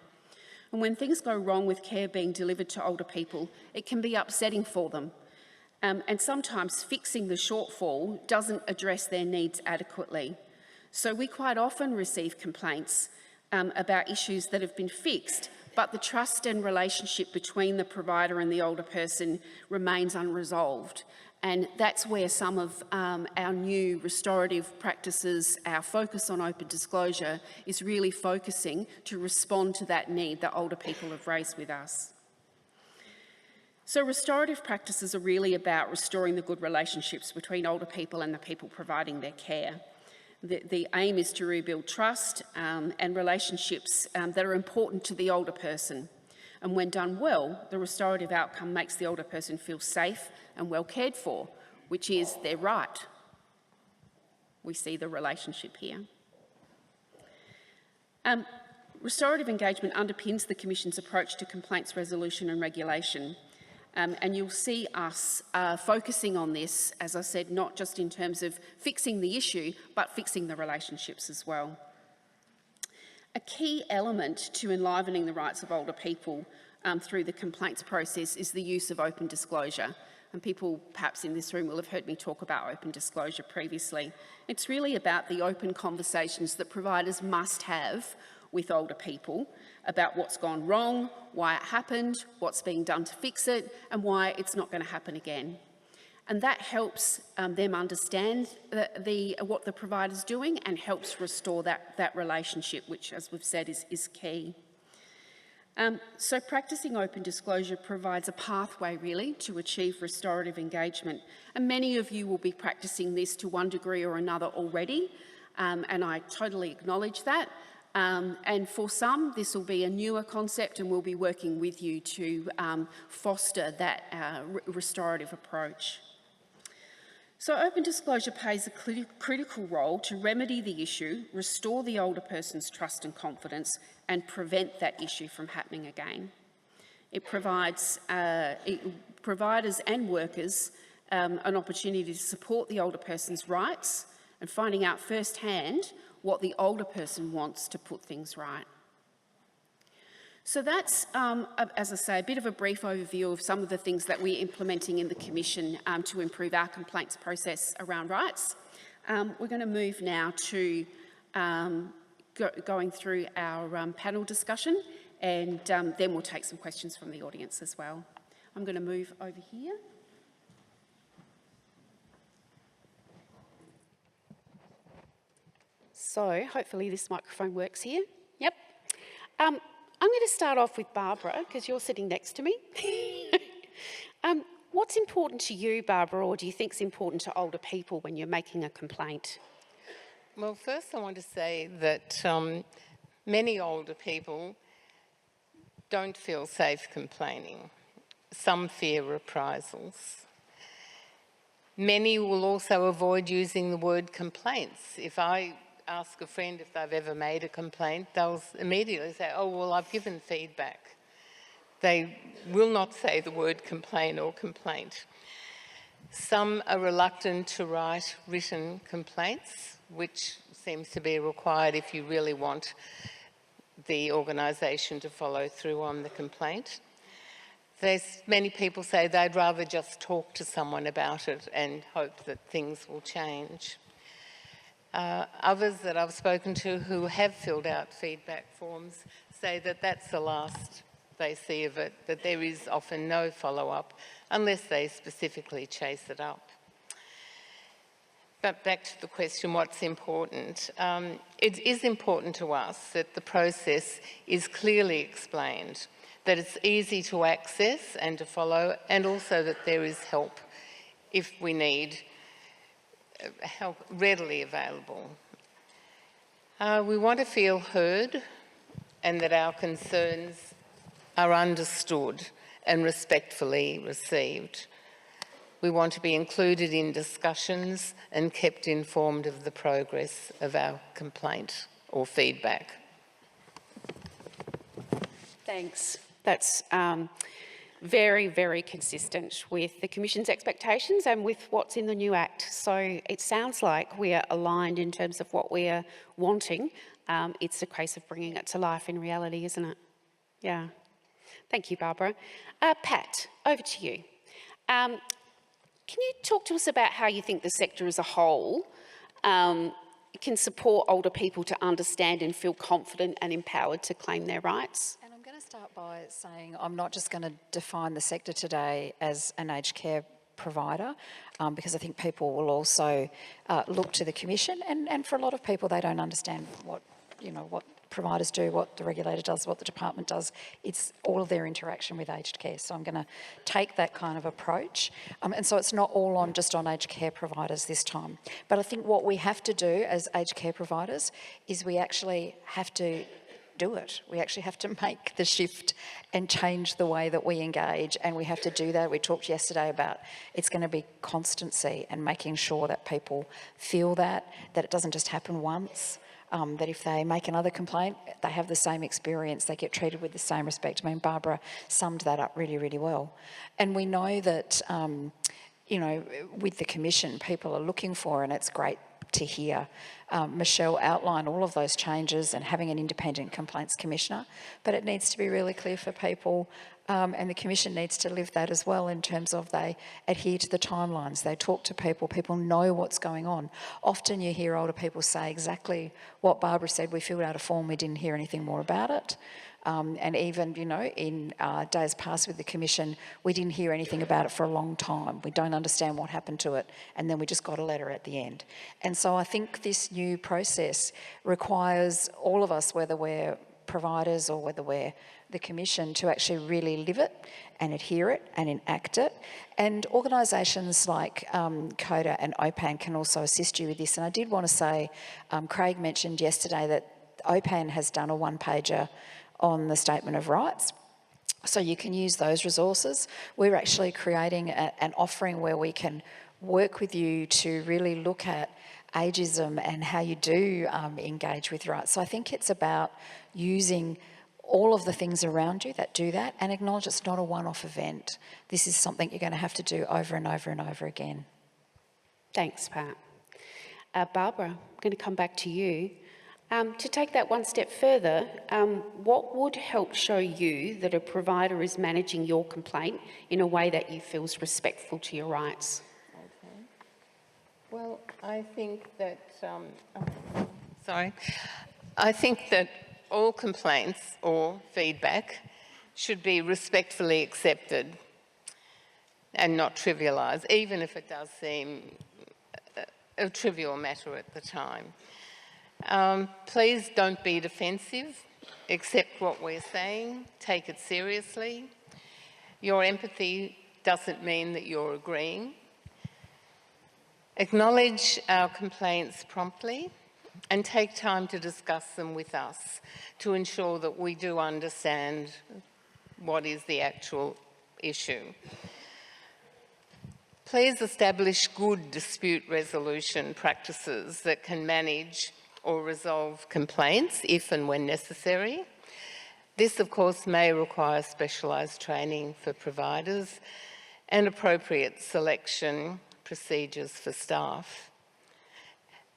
D: And when things go wrong with care being delivered to older people, it can be upsetting for them. And sometimes fixing the shortfall doesn't address their needs adequately. So we quite often receive complaints about issues that have been fixed, but the trust and relationship between the provider and the older person remains unresolved. And that's where some of our new restorative practices, our focus on open disclosure, is really focusing to respond to that need that older people have raised with us. So restorative practices are really about restoring the good relationships between older people and the people providing their care. The aim is to rebuild trust and relationships that are important to the older person. And when done well, the restorative outcome makes the older person feel safe and well cared for, which is their right. We see the relationship here. Restorative engagement underpins the Commission's approach to complaints resolution and regulation. And you'll see us focusing on this, as I said, not just in terms of fixing the issue, but fixing the relationships as well. A key element to enlivening the rights of older people through the complaints process is the use of open disclosure. And people perhaps in this room will have heard me talk about open disclosure previously. It's really about the open conversations that providers must have with older people about what's gone wrong, why it happened, what's being done to fix it, and why it's not going to happen again. And that helps them understand what the provider's doing and helps restore that relationship, which, as we've said, is key. So practising open disclosure provides a pathway, really, to achieve restorative engagement. And many of you will be practising this to one degree or another already, and I totally acknowledge that. And for some, this will be a newer concept, and we'll be working with you to foster that restorative approach. So open disclosure plays a critical role to remedy the issue, restore the older person's trust and confidence, and prevent that issue from happening again. It provides providers and workers an opportunity to support the older person's rights and finding out firsthand what the older person wants to put things right. So that's, as I say, a bit of a brief overview of some of the things that we're implementing in the Commission to improve our complaints process around rights. We're going to move now to going through our panel discussion, and then we'll take some questions from the audience as well. I'm going to move over here. So hopefully this microphone works here. Yep. I'm going to start off with Barbara, because you're sitting next to me. What's important to you, Barbara, or do you think is important to older people when you're making a complaint?
E: Well, first I want to say that many older people don't feel safe complaining. Some fear reprisals. Many will also avoid using the word complaints. If I ask a friend if they've ever made a complaint, they'll immediately say, oh, well, I've given feedback. They will not say the word complain or complaint. Some are reluctant to write written complaints, which seems to be required if you really want the organisation to follow through on the complaint. Many people say they'd rather just talk to someone about it and hope that things will change. Others that I've spoken to who have filled out feedback forms say that that's the last they see of it, that there is often no follow-up unless they specifically chase it up. But back to the question, what's important? It is important to us that the process is clearly explained, that it's easy to access and to follow, and also that there is help if we need help readily available. We want to feel heard and that our concerns are understood and respectfully received. We want to be included in discussions and kept informed of the progress of our complaint or feedback.
D: Thanks. That's very, very consistent with the Commission's expectations and with what's in the new Act. So it sounds like we are aligned in terms of what we are wanting. It's a case of bringing it to life in reality, isn't it? Yeah. Thank you, Barbara. Pat, over to you. Can you talk to us about how you think the sector as a whole can support older people to understand and feel confident and empowered to claim their rights?
G: And I'm going to start by saying I'm not just going to define the sector today as an aged care provider, because I think people will also look to the Commission, and for a lot of people they don't understand what providers do, what the regulator does, what the department does. It's all of their interaction with aged care. So I'm going to take that kind of approach. And so it's not all on just on aged care providers this time. But I think what we have to do as aged care providers is we actually have to do it. We actually have to make the shift and change the way that we engage, and we have to do that. We talked yesterday about it's going to be constancy and making sure that people feel that it doesn't just happen once. That if they make another complaint, they have the same experience, they get treated with the same respect. I mean, Barbara summed that up really, really well. And we know that, with the Commission, people are looking for, and it's great to hear Michelle outline all of those changes and having an independent complaints commissioner, but it needs to be really clear for people, and the Commission needs to live that as well in terms of they adhere to the timelines, they talk to people know what's going on. Often you hear older people say exactly what Barbara said, we filled out a form, we didn't hear anything more about it. And even, in days past with the Commission, we didn't hear anything about it for a long time. We don't understand what happened to it, and then we just got a letter at the end. And so I think this new process requires all of us, whether we're providers or whether we're the Commission, to actually really live it and adhere it and enact it. And organisations like COTA and OPAN can also assist you with this. And I did want to say, Craig mentioned yesterday that OPAN has done a one-pager on the Statement of Rights. So you can use those resources. We're actually creating an offering where we can work with you to really look at ageism and how you do engage with rights. So I think it's about using all of the things around you that do that, and acknowledge it's not a one-off event. This is something you're going to have to do over and over and over again.
D: Thanks, Pat. Barbara, I'm going to come back to you. To take that one step further, what would help show you that a provider is managing your complaint in a way that you feel is respectful to your rights?
E: Okay. Well, I think that, I think that all complaints or feedback should be respectfully accepted and not trivialised, even if it does seem a trivial matter at the time. Please don't be defensive. Accept what we're saying. Take it seriously. Your empathy doesn't mean that you're agreeing. Acknowledge our complaints promptly and take time to discuss them with us to ensure that we do understand what is the actual issue. Please establish good dispute resolution practices that can manage or resolve complaints if and when necessary. This, of course, may require specialised training for providers and appropriate selection procedures for staff.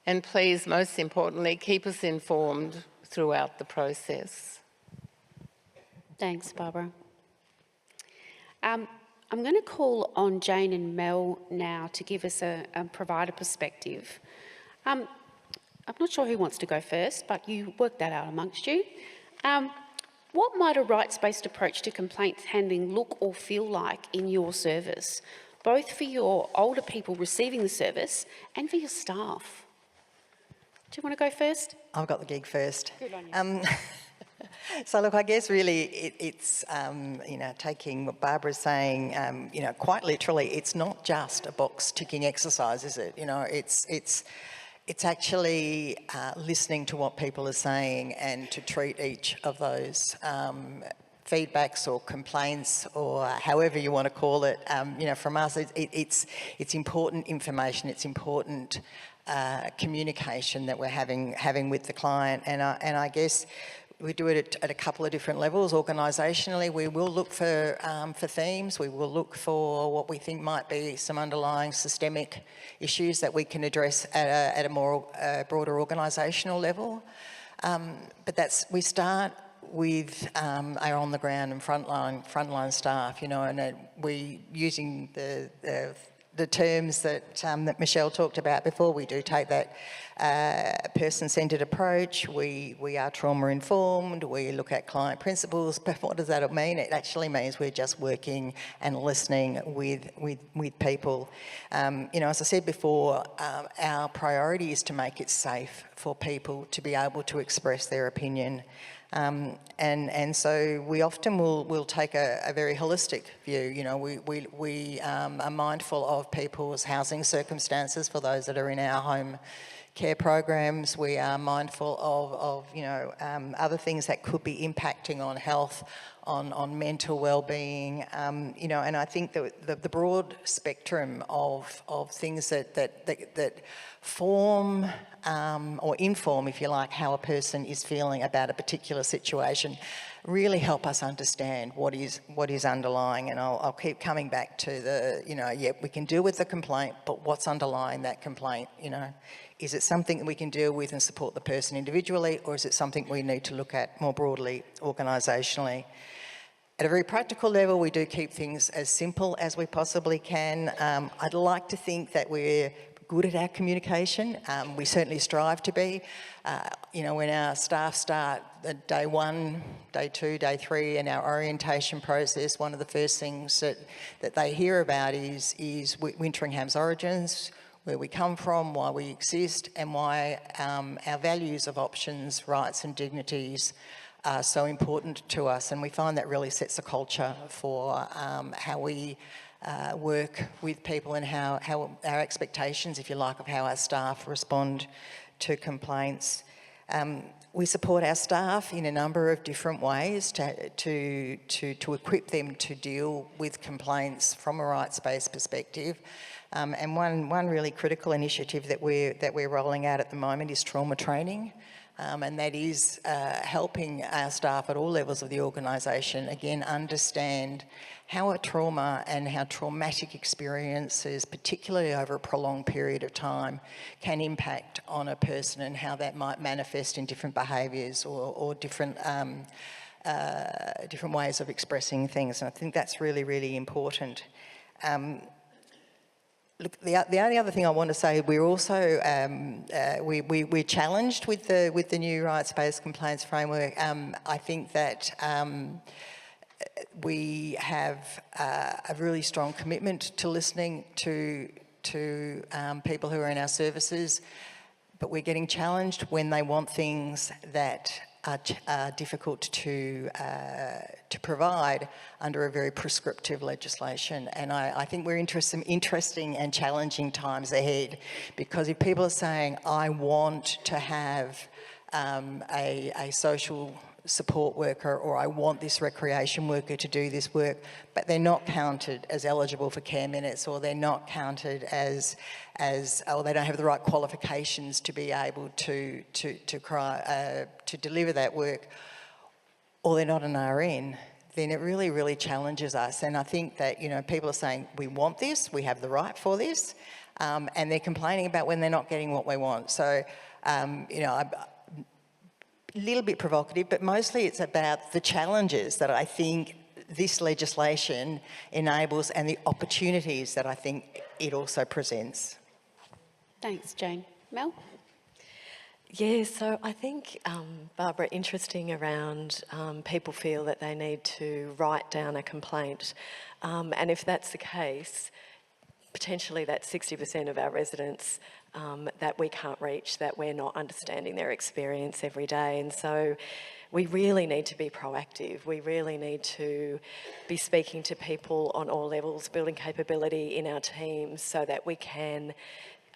E: And please, most importantly, keep us informed throughout the process.
D: Thanks, Barbara. I'm going to call on Jane and Mel now to give us a provider perspective. I'm not sure who wants to go first, but you work that out amongst you. What might a rights-based approach to complaints handling look or feel like in your service, both for your older people receiving the service and for your staff? Do you want to go first?
H: I've got the gig first.
D: Good on you.
H: So look, I guess really it's taking what Barbara's saying, quite literally, it's not just a box ticking exercise, is it? It's actually listening to what people are saying and to treat each of those feedbacks or complaints or however you want to call it, from us, it's important information, it's important communication that we're having with the client, and I guess we do it at a couple of different levels. Organisationally, we will look for themes. We will look for what we think might be some underlying systemic issues that we can address at a more broader organisational level. But we start with our on the ground and frontline staff, and we using the terms that Michelle talked about before. We do take that person-centred approach. We are trauma-informed. We look at client principles. But what does that mean? It actually means we're just working and listening with people. As I said before, our priority is to make it safe for people to be able to express their opinion. And so we often will take a very holistic view. We are mindful of people's housing circumstances for those that are in our home care programs. We are mindful of other things that could be impacting on health, on mental well-being, and I think that the broad spectrum of things that form or inform, if you like, how a person is feeling about a particular situation, really help us understand what is underlying. And I'll keep coming back to we can deal with the complaint, but what's underlying that complaint? Is it something that we can deal with and support the person individually, or is it something we need to look at more broadly, organisationally? At a very practical level, we do keep things as simple as we possibly can. I'd like to think that we're good at our communication. We certainly strive to be. When our staff start day 1, day 2, day 3 in our orientation process, one of the first things that they hear about is Wintringham's origins, where we come from, why we exist, and why our values of options, rights and dignities are so important to us. And we find that really sets a culture for how we work with people and how our expectations, if you like, of how our staff respond to complaints. We support our staff in a number of different ways to equip them to deal with complaints from a rights-based perspective. And one really critical initiative that we're rolling out at the moment is trauma training. and that is helping our staff at all levels of the organisation, again, understand how a trauma and how traumatic experiences, particularly over a prolonged period of time, can impact on a person and how that might manifest in different behaviours or different different ways of expressing things. And I think that's really, really important. Look, the only other thing I want to say, we're also we're challenged with the new rights-based complaints framework. I think that we have a really strong commitment to listening to people who are in our services, but we're getting challenged when they want things that are difficult to provide under a very prescriptive legislation. And I think we're in some interesting and challenging times ahead, because if people are saying, I want to have a social support worker, or I want this recreation worker to do this work, but they're not counted as eligible for care minutes, or they're not counted as or they don't have the right qualifications to be able to deliver that work, or they're not an RN, then it really, really challenges us. And I think that, you know, people are saying, we want this, we have the right for this, and they're complaining about when they're not getting what they want. So, you know, a little bit provocative, but mostly it's about the challenges that I think this legislation enables and the opportunities that I think it also presents.
D: Thanks, Jane. Mel?
F: Yeah, so I think, Barbara, interesting around people feel that they need to write down a complaint. And if that's the case, potentially that's 60% of our residents that we can't reach, that we're not understanding their experience every day. And so we really need to be proactive. We really need to be speaking to people on all levels, building capability in our teams so that we can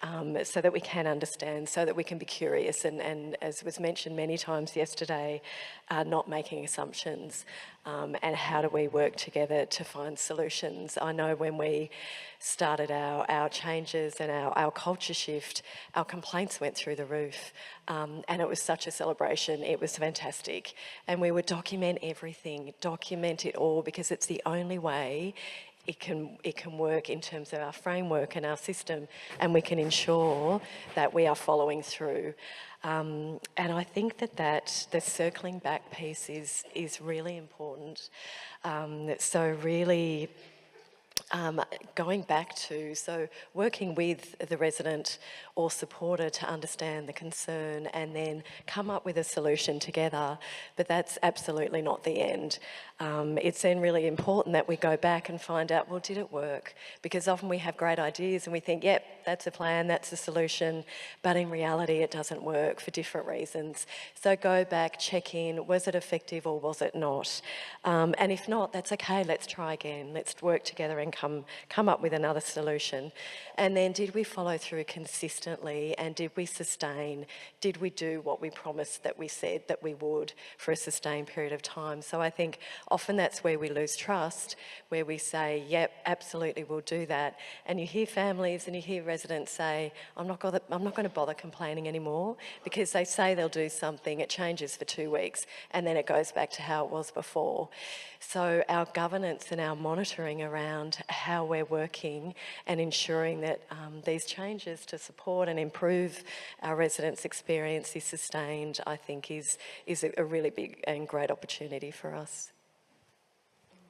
F: understand, so that we can be curious and as was mentioned many times yesterday, not making assumptions, and how do we work together to find solutions. I know when we started our changes and our culture shift, our complaints went through the roof, and it was such a celebration. It was fantastic. And we would document everything, document it all, because it's the only way it can work in terms of our framework and our system, and we can ensure that we are following through. And I think that the circling back piece is really important. So really going back to, so working with the resident or supporter to understand the concern and then come up with a solution together, but that's absolutely not the end. It's then really important that we go back and find out, well, did it work? Because often we have great ideas and we think, yep, that's a plan, that's a solution, but in reality it doesn't work for different reasons. So go back, check in, was it effective or was it not? And if not, that's okay, let's try again. Let's work together and come up with another solution. And then did we follow through consistently, and did we sustain? Did we do what we promised that we said that we would for a sustained period of time? So I think often that's where we lose trust, where we say, yep, absolutely, we'll do that. And you hear families and you hear residents say, I'm not going to bother complaining anymore, because they say they'll do something, it changes for 2 weeks, and then it goes back to how it was before. So our governance and our monitoring around how we're working and ensuring that these changes to support and improve our residents' experience is sustained, I think is a really big and great opportunity for us.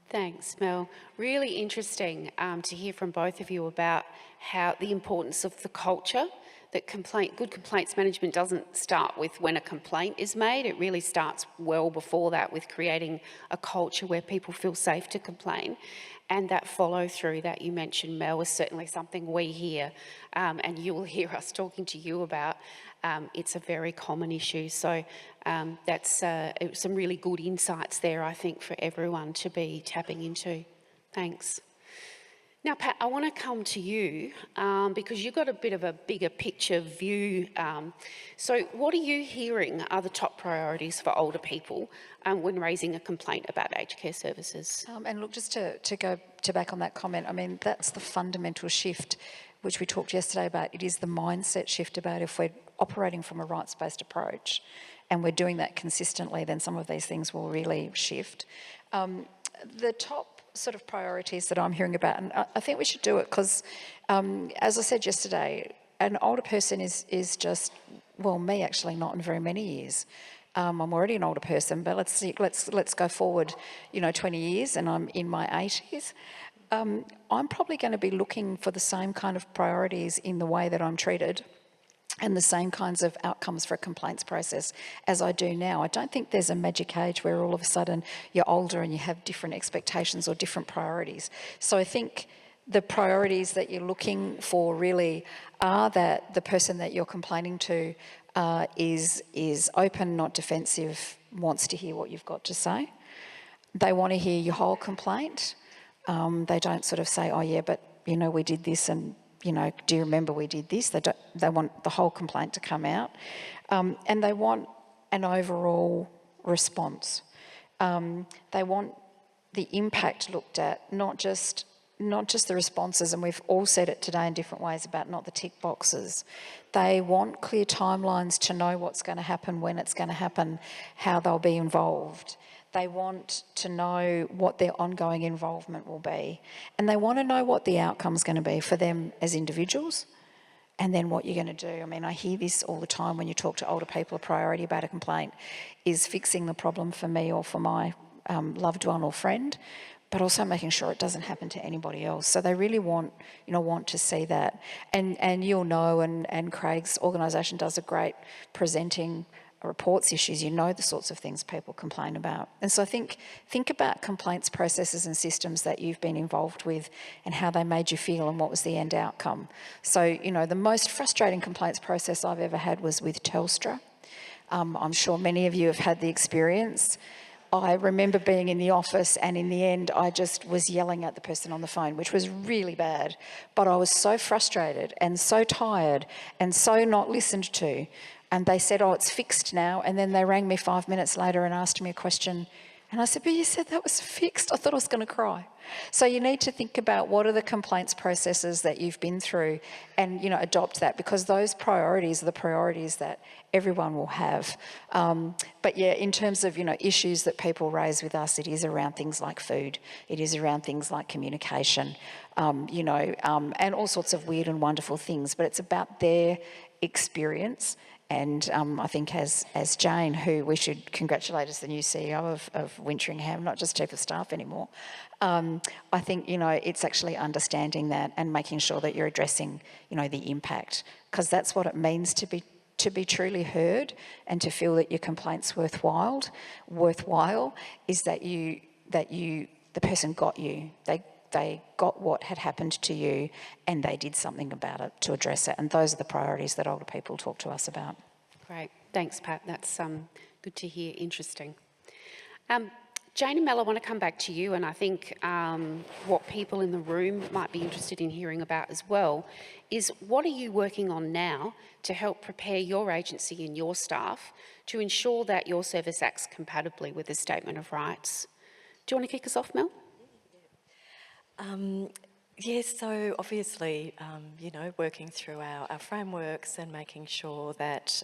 D: Thanks, Mel. Really interesting to hear from both of you about how the importance of the culture, that good complaints management doesn't start with when a complaint is made. It really starts well before that, with creating a culture where people feel safe to complain. And that follow through that you mentioned, Mel, is certainly something we hear, and you will hear us talking to you about. It's a very common issue. So that's some really good insights there, I think, for everyone to be tapping into. Thanks. Now, Pat, I want to come to you because you've got a bit of a bigger picture view. So what are you hearing are the top priorities for older people when raising a complaint about aged care services?
G: And look, just to go back on that comment, I mean, that's the fundamental shift which we talked yesterday about. It is the mindset shift about if we're operating from a rights-based approach and we're doing that consistently, then some of these things will really shift. The top sort of priorities that I'm hearing about, and I think we should do it because, as I said yesterday, an older person is just, well, me actually, not in very many years. I'm already an older person, but let's go forward, 20 years, and I'm in my 80s. I'm probably going to be looking for the same kind of priorities in the way that I'm treated and the same kinds of outcomes for a complaints process as I do now. I don't think there's a magic age where all of a sudden you're older and you have different expectations or different priorities. So I think the priorities that you're looking for really are that the person that you're complaining to is open, not defensive, wants to hear what you've got to say. They want to hear your whole complaint. They don't sort of say, oh yeah, but we did this, and do you remember we did this? They want the whole complaint to come out. And they want an overall response. They want the impact looked at, not just the responses, and we've all said it today in different ways about not the tick boxes. They want clear timelines to know what's going to happen, when it's going to happen, how they'll be involved. They want to know what their ongoing involvement will be. And they want to know what the outcome's going to be for them as individuals, and then what you're going to do. I mean, I hear this all the time when you talk to older people. A priority about a complaint is fixing the problem for me or for my loved one or friend, but also making sure it doesn't happen to anybody else. So they really want to see that. And you'll know, and Craig's organisation does a great presenting reports issues. The sorts of things people complain about. And so I think about complaints processes and systems that you've been involved with and how they made you feel and what was the end outcome. So, the most frustrating complaints process I've ever had was with Telstra. I'm sure many of you have had the experience. I remember being in the office, and in the end I just was yelling at the person on the phone, which was really bad. But I was so frustrated and so tired and so not listened to. And they said, oh, it's fixed now. And then they rang me 5 minutes later and asked me a question. And I said, but you said that was fixed. I thought I was going to cry. So you need to think about what are the complaints processes that you've been through and, adopt that, because those priorities are the priorities that everyone will have. But yeah, in terms of, issues that people raise with us, it is around things like food. It is around things like communication, and all sorts of weird and wonderful things. But it's about their experience. And I think as Jane, who we should congratulate as the new CEO of Wintringham, not just Chief of Staff anymore, I think, it's actually understanding that and making sure that you're addressing, the impact, because that's what it means to be truly heard and to feel that your complaint's worthwhile is that the person got you. They got what had happened to you and they did something about it to address it. And those are the priorities that older people talk to us about.
D: Great. Thanks, Pat. That's good to hear. Interesting. Jane and Mel, I want to come back to you, and I think what people in the room might be interested in hearing about as well is what are you working on now to help prepare your agency and your staff to ensure that your service acts compatibly with the Statement of Rights? Do you want to kick us off, Mel?
F: Yes, so obviously, working through our frameworks and making sure that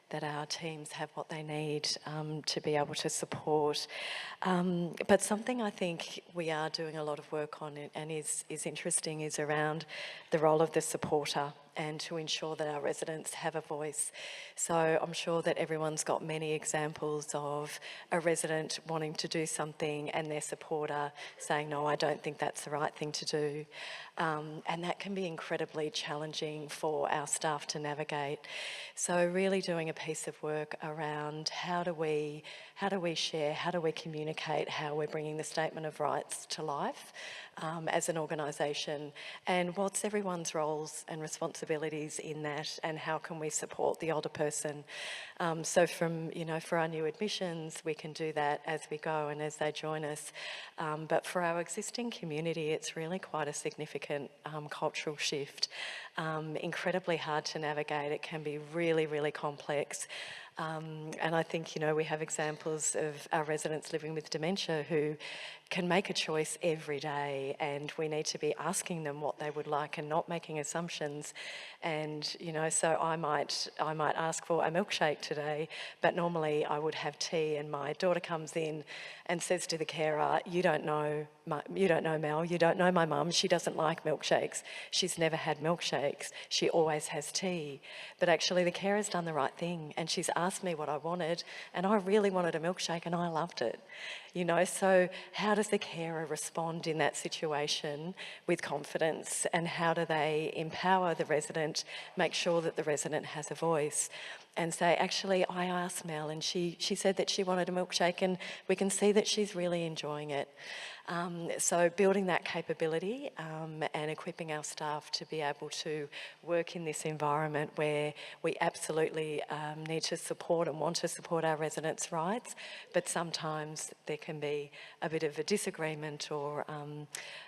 F: that our teams have what they need to be able to support. But something I think we are doing a lot of work on and is interesting is around the role of the supporter and to ensure that our residents have a voice. So I'm sure that everyone's got many examples of a resident wanting to do something and their supporter saying, no, I don't think that's the right thing to do. And that can be incredibly challenging for our staff to navigate. So really doing a piece of work around how do we share, how do we communicate how we're bringing the Statement of Rights to life as an organisation, and what's everyone's roles and responsibilities in that, and how can we support the older person. So from, for our new admissions, we can do that as we go and as they join us. But for our existing community, it's really quite a significant cultural shift. Incredibly hard to navigate. It can be really, really complex. And I think, we have examples of our residents living with dementia who, can make a choice every day, and we need to be asking them what they would like and not making assumptions. And, you know, so I might ask for a milkshake today, but normally I would have tea, and my daughter comes in and says to the carer, you don't know Mel, you don't know my mum, she doesn't like milkshakes. She's never had milkshakes. She always has tea. But actually the carer's done the right thing, and she's asked me what I wanted, and I really wanted a milkshake and I loved it. You know, so how does the carer respond in that situation with confidence, and how do they empower the resident, make sure that the resident has a voice, and say, actually, I asked Mel and she said that she wanted a milkshake, and we can see that she's really enjoying it. So building that capability and equipping our staff to be able to work in this environment where we absolutely need to support and want to support our residents' rights, but sometimes there can be a bit of a disagreement or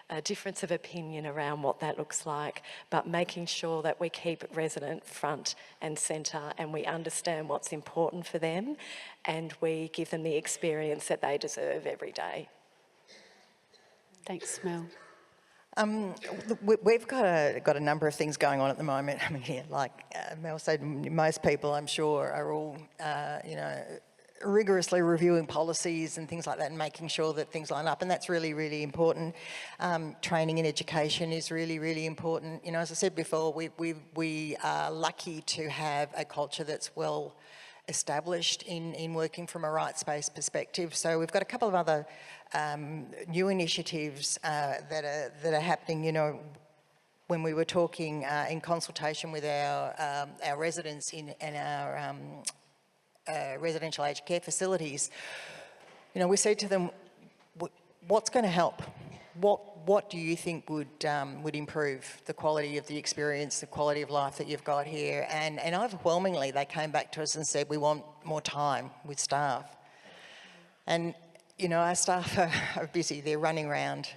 F: a difference of opinion around what that looks like, but making sure that we keep resident front and centre, and we understand what's important for them, and we give them the experience that they deserve every day.
D: Thanks, Mel.
H: We've got a number of things going on at the moment. I mean, yeah, like Mel said, most people, I'm sure, are all, you know, rigorously reviewing policies and things like that, and making sure that things line up, and that's really, really important. Training and education is really, really important. You know, as I said before, we are lucky to have a culture that's well established in working from a rights-based perspective. So we've got a couple of other new initiatives that are happening. You know, when we were talking in consultation with our residents in our residential aged care facilities, you know, we said to them, what's going to help? What do you think would improve the quality of the experience, the quality of life that you've got here? And overwhelmingly, they came back to us and said, we want more time with staff. And, you know, our staff are busy. They're running around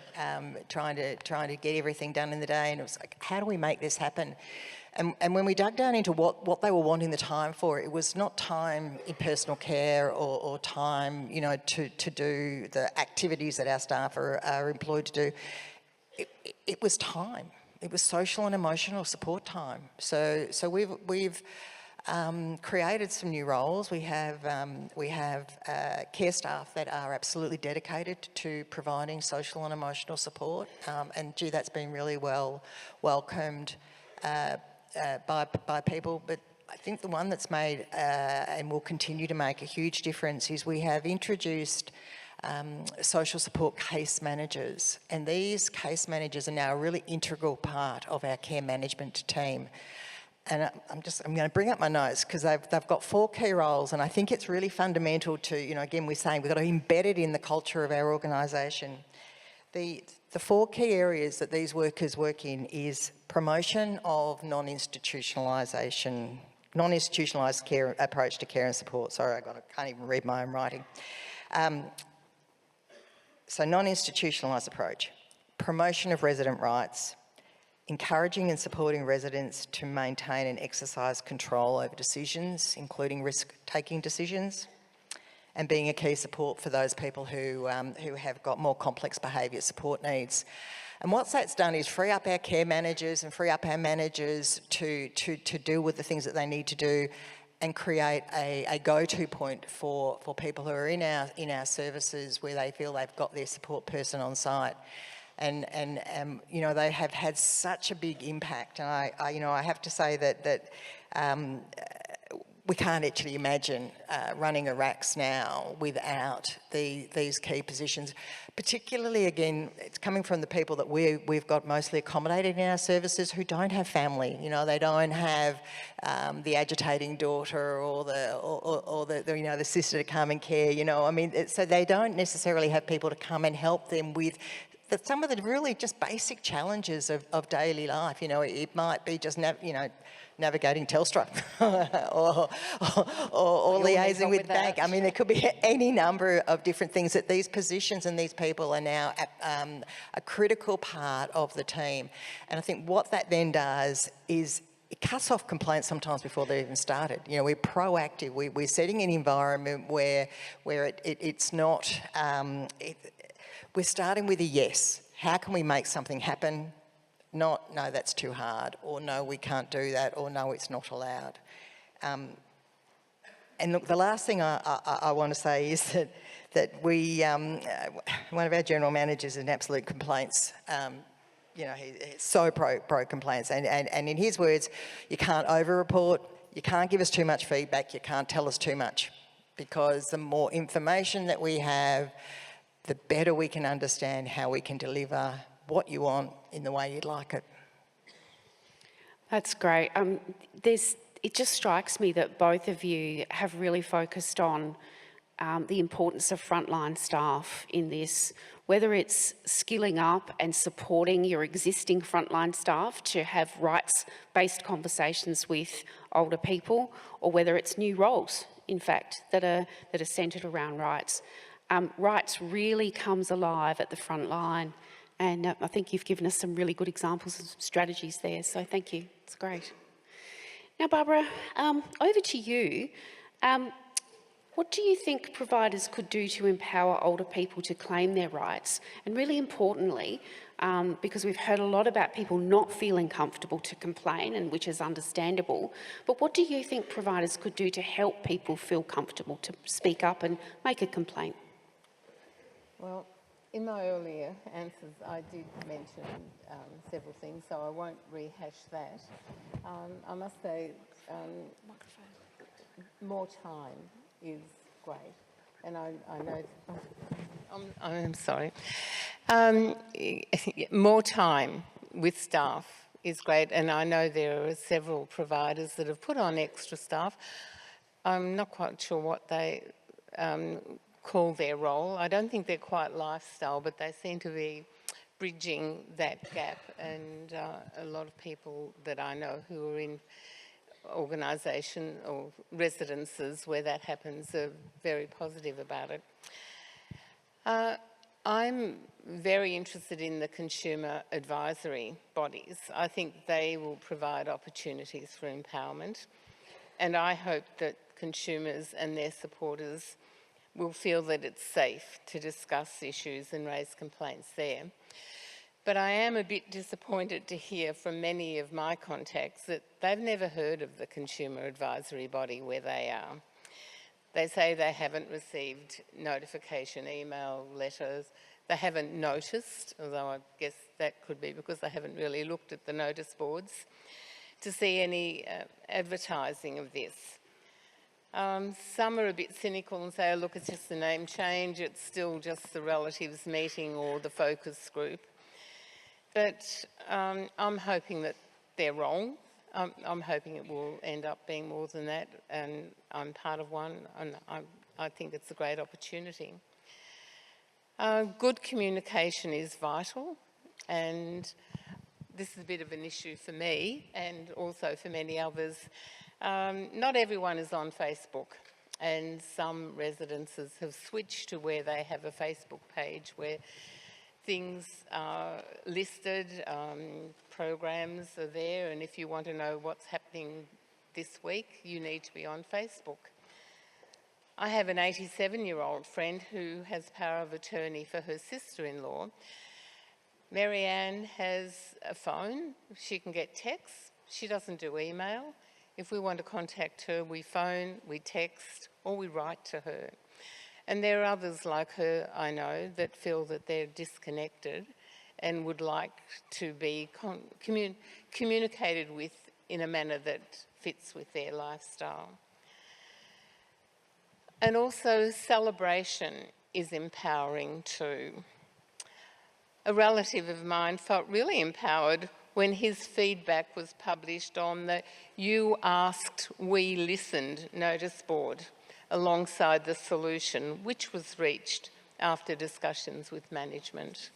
H: trying to get everything done in the day. And it was like, how do we make this happen? And when we dug down into what they were wanting the time for, it was not time in personal care or time, you know, to do the activities that our staff are employed to do. It was time. It was social and emotional support time. So we've created some new roles. We have care staff that are absolutely dedicated to providing social and emotional support, and gee, that's been really well welcomed by people. But I think the one that's made and will continue to make a huge difference is we have introduced social support case managers, and these case managers are now a really integral part of our care management team. And I'm going to bring up my notes because they've got 4 key roles, and I think it's really fundamental to, you know, again, we're saying we've got to embed it in the culture of our organisation. The 4 key areas that these workers work in is promotion of non-institutionalised care approach to care and support. Sorry, I can't even read my own writing. So non-institutionalised approach, promotion of resident rights, encouraging and supporting residents to maintain and exercise control over decisions, including risk-taking decisions, and being a key support for those people who have got more complex behaviour support needs. And what that's done is free up our care managers and free up our managers to deal with the things that they need to do, and create a go-to point for people who are in our services where they feel they've got their support person on site. And you know, they have had such a big impact, and I have to say that we can't actually imagine running a RACS now without these key positions. Particularly, again, it's coming from the people that we've got mostly accommodated in our services who don't have family. You know, they don't have the agitating daughter or the you know, the sister to come and care. You know, I mean, so they don't necessarily have people to come and help them with some of the really just basic challenges of daily life. You know, it might be just navigating Telstra or liaising with bank. I mean, there could be any number of different things that these positions and these people are now a critical part of the team. And I think what that then does is it cuts off complaints sometimes before they even started. You know, we're proactive. We're setting an environment where it's not... we're starting with a yes. How can we make something happen? Not, no, that's too hard, or no, we can't do that, or no, it's not allowed. And look, the last thing I want to say is that we, one of our general managers is an absolute complaints. You know, he's so pro complaints, and in his words, you can't over-report, you can't give us too much feedback, you can't tell us too much, because the more information that we have, the better we can understand how we can deliver what you want in the way you'd like it.
D: That's great. It just strikes me that both of you have really focused on the importance of frontline staff in this, whether it's skilling up and supporting your existing frontline staff to have rights-based conversations with older people, or whether it's new roles, in fact, that are centred around rights. Rights really comes alive at the front line, and I think you've given us some really good examples of strategies there, so thank you. It's great. Now, Barbara, over to you. What do you think providers could do to empower older people to claim their rights? And really importantly, because we've heard a lot about people not feeling comfortable to complain, and which is understandable, but what do you think providers could do to help people feel comfortable to speak up and make a complaint?
E: Well, in my earlier answers, I did mention several things, so I won't rehash that. I must say, more time is great, and I know. I'm sorry. More time with staff is great, and I know there are several providers that have put on extra staff. I'm not quite sure what they call their role. I don't think they're quite lifestyle, but they seem to be bridging that gap, and a lot of people that I know who are in organisation or residences where that happens are very positive about it. I'm very interested in the consumer advisory bodies. I think they will provide opportunities for empowerment, and I hope that consumers and their supporters will feel that it's safe to discuss issues and raise complaints there. But I am a bit disappointed to hear from many of my contacts that they've never heard of the consumer advisory body where they are. They say they haven't received notification, email, letters. They haven't noticed, although I guess that could be because they haven't really looked at the notice boards, to see any advertising of this. Some are a bit cynical and say, oh, look, it's just a name change, it's still just the relatives meeting or the focus group. But I'm hoping that they're wrong. I'm hoping it will end up being more than that, and I'm part of one, and I think it's a great opportunity. Good communication is vital, and this is a bit of an issue for me and also for many others. Not everyone is on Facebook, and some residences have switched to where they have a Facebook page where things are listed, programs are there, and if you want to know what's happening this week, you need to be on Facebook. I have an 87-year-old friend who has power of attorney for her sister-in-law. Marianne has a phone, she can get texts, she doesn't do email. If we want to contact her, we phone, we text, or we write to her. And there are others like her, I know, that feel that they're disconnected and would like to be communicated with in a manner that fits with their lifestyle. And also celebration is empowering too. A relative of mine felt really empowered when his feedback was published on the "You Asked, We Listened" notice board alongside the solution, which was reached after discussions with management.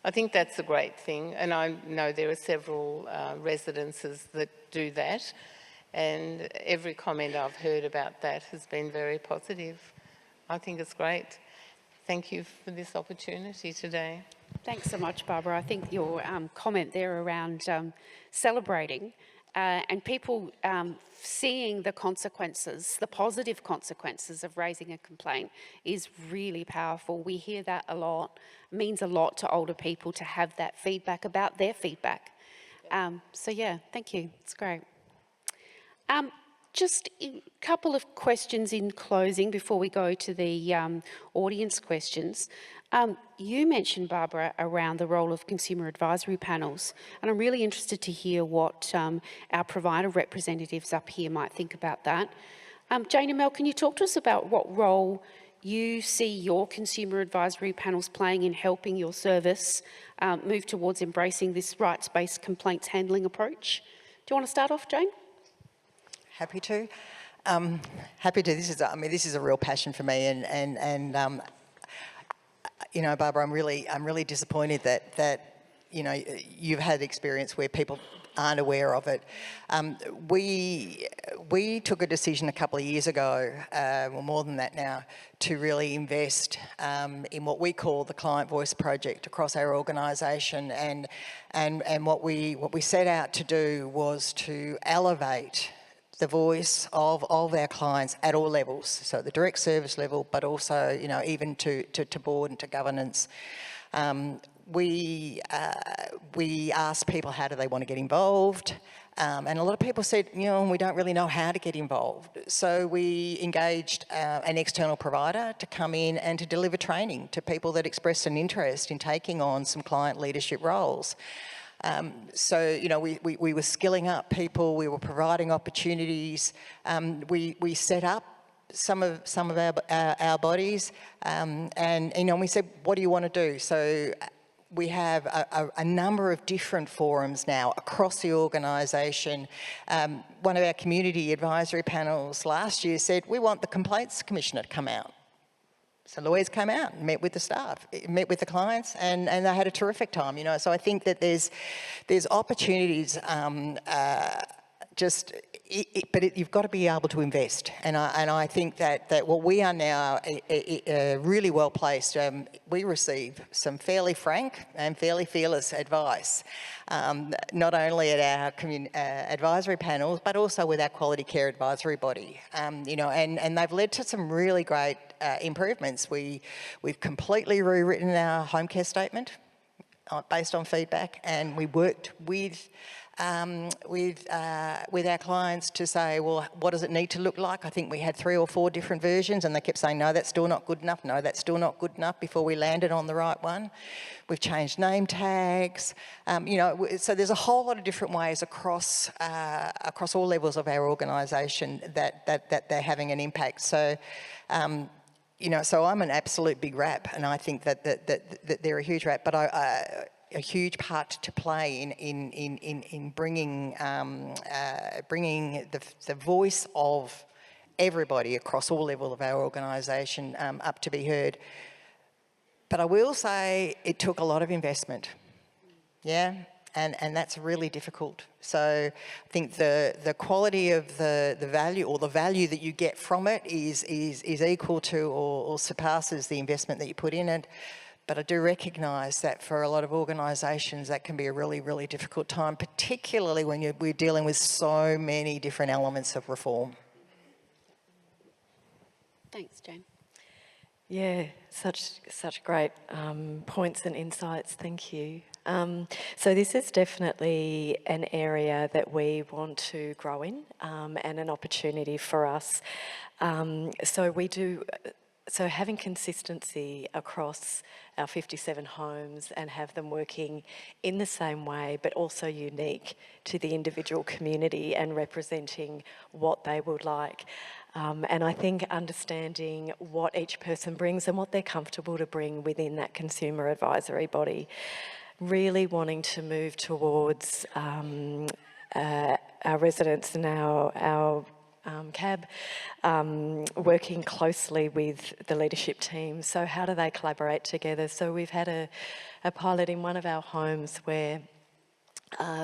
E: I think that's a great thing, and I know there are several residences that do that, and every comment I've heard about that has been very positive. I think it's great. Thank you for this opportunity today.
D: Thanks so much, Barbara. I think your comment there around celebrating and people seeing the consequences, the positive consequences of raising a complaint is really powerful. We hear that a lot. It means a lot to older people to have that feedback about their feedback. So yeah, thank you. It's great. Just a couple of questions in closing before we go to the audience questions. You mentioned, Barbara, around the role of consumer advisory panels, and I'm really interested to hear what our provider representatives up here might think about that. Jane and Mel, can you talk to us about what role you see your consumer advisory panels playing in helping your service move towards embracing this rights-based complaints handling approach? Do you want to start off, Jane?
H: Happy to. Happy to. This is a real passion for me, and you know, Barbara, I'm really disappointed that you know, you've had experience where people aren't aware of it. We took a decision a couple of years ago, well, more than that now, to really invest in what we call the Client Voice Project across our organisation, and what we set out to do was to elevate the voice of our clients at all levels, so at the direct service level, but also, you know, even to board and to governance. We asked people how do they want to get involved, and a lot of people said, you know, we don't really know how to get involved. So we engaged an external provider to come in and to deliver training to people that expressed an interest in taking on some client leadership roles. So, you know, we were skilling up people, we were providing opportunities, we set up some of our bodies, and, you know, we said, what do you want to do? So we have a number of different forums now across the organisation. One of our community advisory panels last year said, we want the Complaints Commissioner to come out. So lawyers came out and met with the staff, met with the clients, and they had a terrific time, you know. So I think that there's opportunities, but you've got to be able to invest. And I think that what we are now really well placed. We receive some fairly frank and fairly fearless advice, not only at our advisory panels, but also with our quality care advisory body. You know, and they've led to some really great improvements. We've completely rewritten our home care statement based on feedback, and we worked with our clients to say, well, what does it need to look like? I think we had 3 or 4 different versions, and they kept saying, no, that's still not good enough. No, that's still not good enough, before we landed on the right one. We've changed name tags. You know, so there's a whole lot of different ways across all levels of our organisation that they're having an impact. So, you know, so I'm an absolute big rap, and I think that they're a huge rap, but a huge part to play in bringing the voice of everybody across all levels of our organisation up to be heard. But I will say it took a lot of investment, yeah, and that's really difficult. So I think the quality of the value, or the value that you get from it, is equal to or surpasses the investment that you put in it. But I do recognise that for a lot of organisations that can be a really, really difficult time, particularly when we're dealing with so many different elements of reform.
D: Thanks, Jane.
F: Yeah, such great points and insights, thank you. So this is definitely an area that we want to grow in, and an opportunity for us. So having consistency across our 57 homes and have them working in the same way, but also unique to the individual community and representing what they would like. And I think understanding what each person brings and what they're comfortable to bring within that consumer advisory body. Really wanting to move towards our residents and our CAB, working closely with the leadership team. So how do they collaborate together? So we've had a pilot in one of our homes where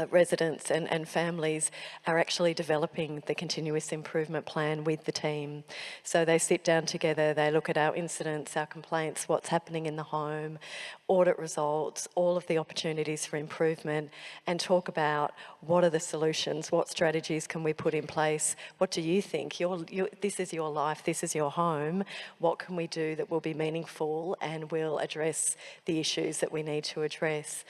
F: residents and families are actually developing the continuous improvement plan with the team. So they sit down together, they look at our incidents, our complaints, what's happening in the home, audit results, all of the opportunities for improvement, and talk about what are the solutions, what strategies can we put in place, what do you think? This is your life, this is your home, what can we do that will be meaningful and will address the issues that we need to address?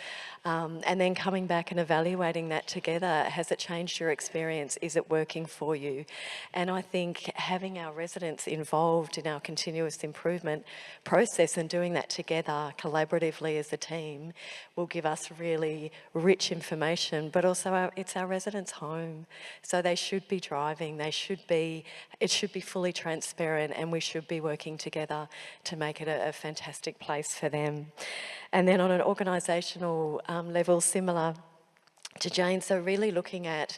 F: And then coming back and evaluating that together. Has it changed your experience? Is it working for you? And I think having our residents involved in our continuous improvement process and doing that together collaboratively as a team will give us really rich information, but also it's our residents' home. So they should be driving, it should be fully transparent, and we should be working together to make it a fantastic place for them. And then on an organisational level, similar to Jane, so really looking at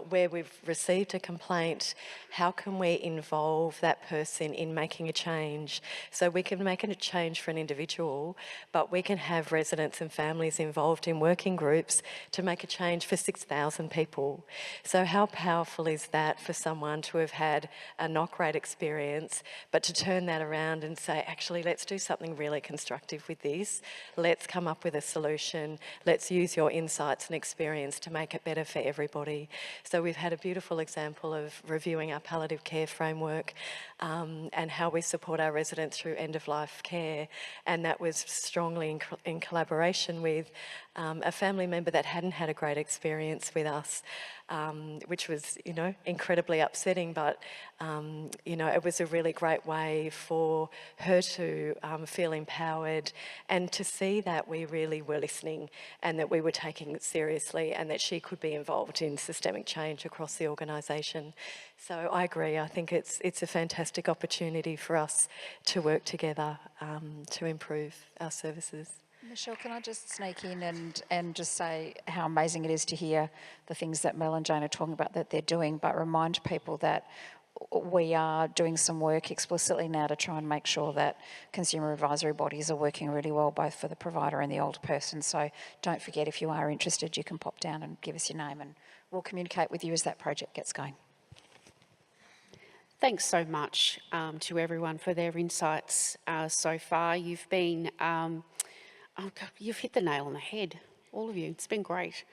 F: where we've received a complaint, how can we involve that person in making a change? So we can make a change for an individual, but we can have residents and families involved in working groups to make a change for 6,000 people. So how powerful is that for someone to have had a not great experience, but to turn that around and say, actually, let's do something really constructive with this. Let's come up with a solution. Let's use your insights and experience to make it better for everybody. So we've had a beautiful example of reviewing our palliative care framework and how we support our residents through end-of-life care, and that was strongly in collaboration with a family member that hadn't had a great experience with us, which was, incredibly upsetting, but, it was a really great way for her to feel empowered and to see that we really were listening and that we were taking it seriously and that she could be involved in systemic change across the organisation. So I agree, I think it's a fantastic opportunity for us to work together to improve our services.
G: Michelle, can I just sneak in and just say how amazing it is to hear the things that Mel and Jane are talking about that they're doing, but remind people that we are doing some work explicitly now to try and make sure that consumer advisory bodies are working really well, both for the provider and the older person. So don't forget, if you are interested, you can pop down and give us your name and we'll communicate with you as that project gets going.
D: Thanks so much to everyone for their insights so far. You've been... you've hit the nail on the head, all of you. It's been great.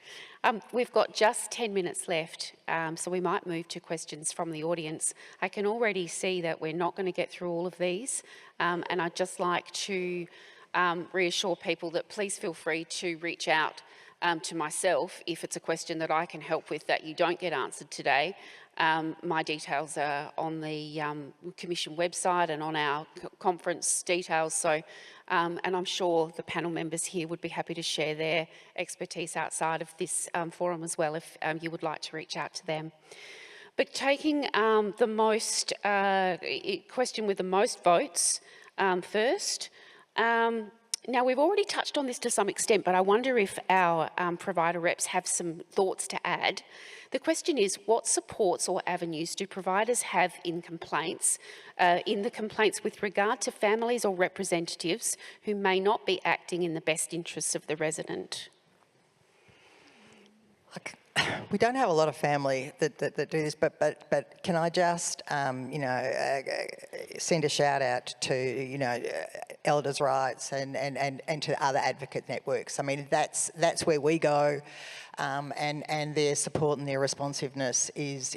D: We've got just 10 minutes left, so we might move to questions from the audience. I can already see that we're not going to get through all of these, and I'd just like to reassure people that please feel free to reach out to myself if it's a question that I can help with that you don't get answered today. My details are on the Commission website and on our conference details, so and I'm sure the panel members here would be happy to share their expertise outside of this forum as well if you would like to reach out to them. But taking the question with the most votes first. Now, we've already touched on this to some extent, but I wonder if our provider reps have some thoughts to add. The question is, what supports or avenues do providers have in the complaints with regard to families or representatives who may not be acting in the best interests of the resident?
H: We don't have a lot of family that do this, but can I just, send a shout out to, elders' rights and to other advocate networks. I mean, that's where we go, and their support and their responsiveness is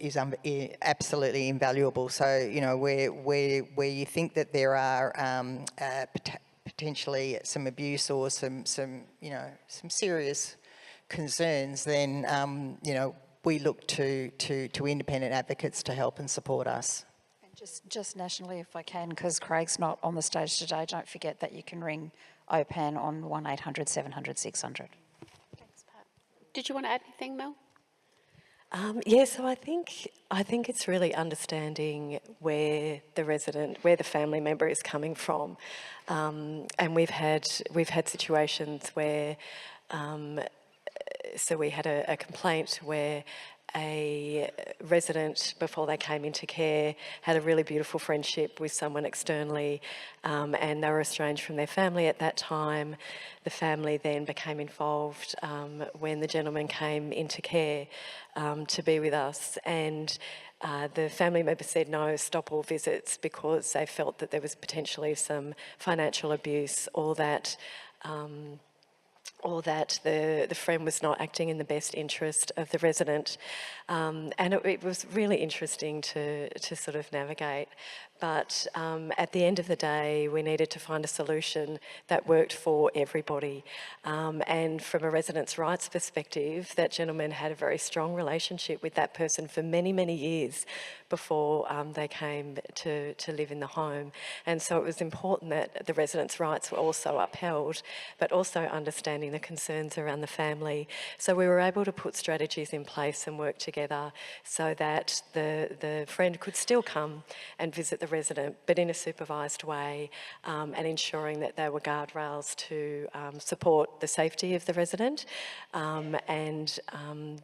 H: absolutely invaluable. So, where you think that there are potentially some abuse or some serious concerns, then we look to independent advocates to help and support us.
G: And just nationally, if I can, because Craig's not on the stage today, don't forget that you can ring OPAN on 1800 700 600.
D: Thanks, Pat. Did you want to add anything, Mel?
F: Yeah, so I think it's really understanding where the family member is coming from, and we've had situations where so we had a complaint where a resident, before they came into care, had a really beautiful friendship with someone externally, and they were estranged from their family at that time. The family then became involved when the gentleman came into care to be with us, and the family member said no, stop all visits, because they felt that there was potentially some financial abuse, or that the friend was not acting in the best interest of the resident. And it was really interesting to sort of navigate. But at the end of the day, we needed to find a solution that worked for everybody. And from a residents' rights perspective, that gentleman had a very strong relationship with that person for many, many years before they came to live in the home. And so it was important that the residents' rights were also upheld, but also understanding the concerns around the family. So we were able to put strategies in place and work together so that the friend could still come and visit the resident, but in a supervised way, and ensuring that there were guardrails to support the safety of the resident. And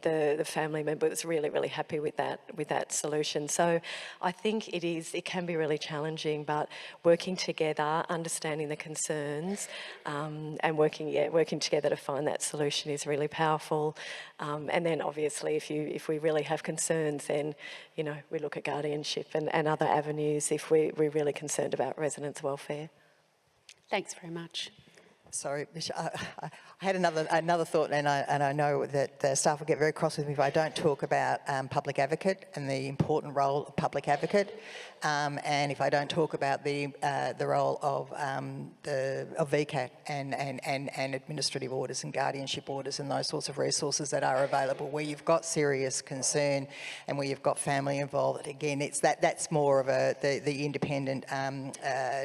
F: the family member was really, really happy with that solution. So I think it can be really challenging, but working together, understanding the concerns, and working together to find that solution is really powerful. And then obviously if we really have concerns, then we look at guardianship and other avenues if we're really concerned about residents' welfare.
D: Thanks very much.
H: Sorry, Michelle, I had another thought, and I know that the staff will get very cross with me if I don't talk about public advocate and the important role of public advocate, and if I don't talk about the role of VCAT and administrative orders and guardianship orders and those sorts of resources that are available where you've got serious concern and where you've got family involved. Again, it's that's more of the independent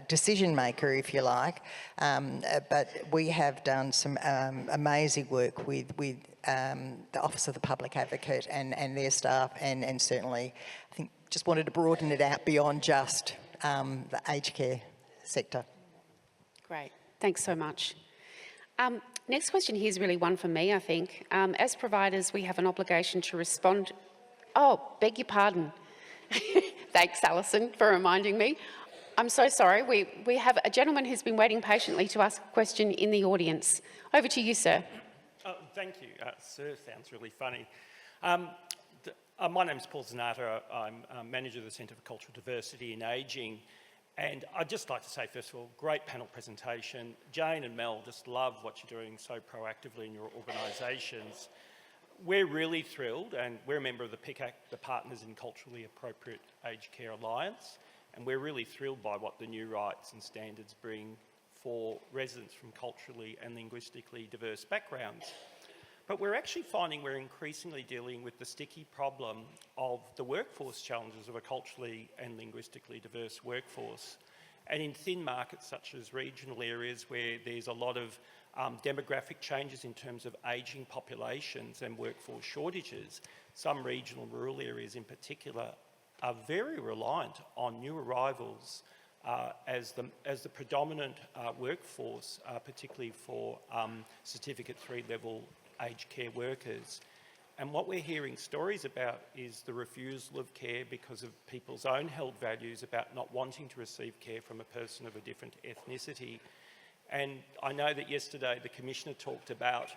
H: decision maker, if you like, but we have done some amazing work with the Office of the Public Advocate and their staff, and certainly I think just wanted to broaden it out beyond just the aged care sector.
D: Great, thanks so much. Next question here is really one for me, I think. As providers, we have an obligation to respond. Oh, beg your pardon. Thanks, Alison, for reminding me. I'm so sorry. We have a gentleman who's been waiting patiently to ask a question in the audience. Over to you, sir.
I: Oh, thank you. Sir sounds really funny. My name's Paul Zanata. I'm manager of the Centre for Cultural Diversity in Ageing. And I'd just like to say, first of all, great panel presentation. Jane and Mel, just love what you're doing so proactively in your organisations. We're really thrilled, and we're a member of the PICAC, the Partners in Culturally Appropriate Aged Care Alliance. And we're really thrilled by what the new rights and standards bring for residents from culturally and linguistically diverse backgrounds. But we're actually finding we're increasingly dealing with the sticky problem of the workforce challenges of a culturally and linguistically diverse workforce. And in thin markets such as regional areas where there's a lot of demographic changes in terms of ageing populations and workforce shortages, some regional and rural areas in particular are very reliant on new arrivals as the predominant workforce, particularly for Certificate 3 level aged care workers. And what we're hearing stories about is the refusal of care because of people's own held values about not wanting to receive care from a person of a different ethnicity. And I know that yesterday the Commissioner talked about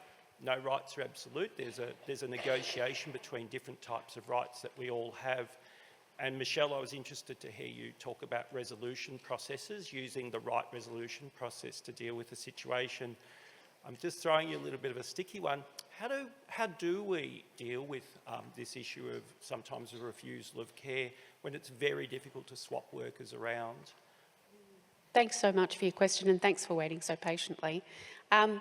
I: no rights are absolute. There's a negotiation between different types of rights that we all have. And Michelle, I was interested to hear you talk about resolution processes, using the right resolution process to deal with the situation. I'm just throwing you a little bit of a sticky one. How do we deal with this issue of sometimes a refusal of care when it's very difficult to swap workers around?
D: Thanks so much for your question, and thanks for waiting so patiently. Our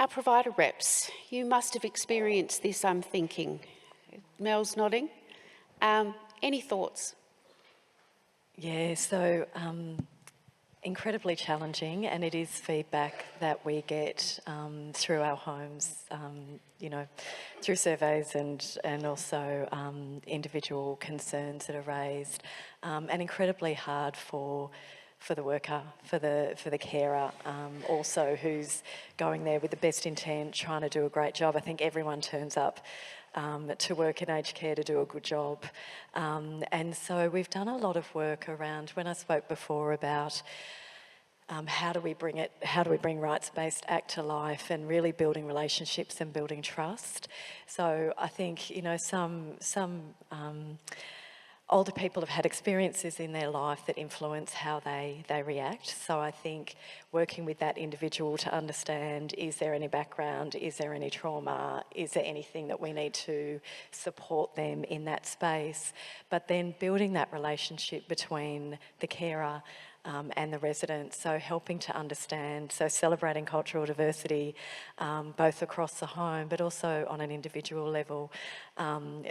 D: provider reps, you must have experienced this, I'm thinking. Mel's nodding. Any thoughts?
F: Yeah, so incredibly challenging, and it is feedback that we get through our homes, through surveys and also individual concerns that are raised, and incredibly hard for for the worker, for the carer, also who's going there with the best intent, trying to do a great job. I think everyone turns up to work in aged care to do a good job. And so we've done a lot of work around, when I spoke before about how do we bring rights-based act to life and really building relationships and building trust. So I think, you know, some older people have had experiences in their life that influence how they react. So I think working with that individual to understand, is there any background, is there any trauma, is there anything that we need to support them in that space, but then building that relationship between the carer and the residents, so helping to understand, so celebrating cultural diversity both across the home but also on an individual level,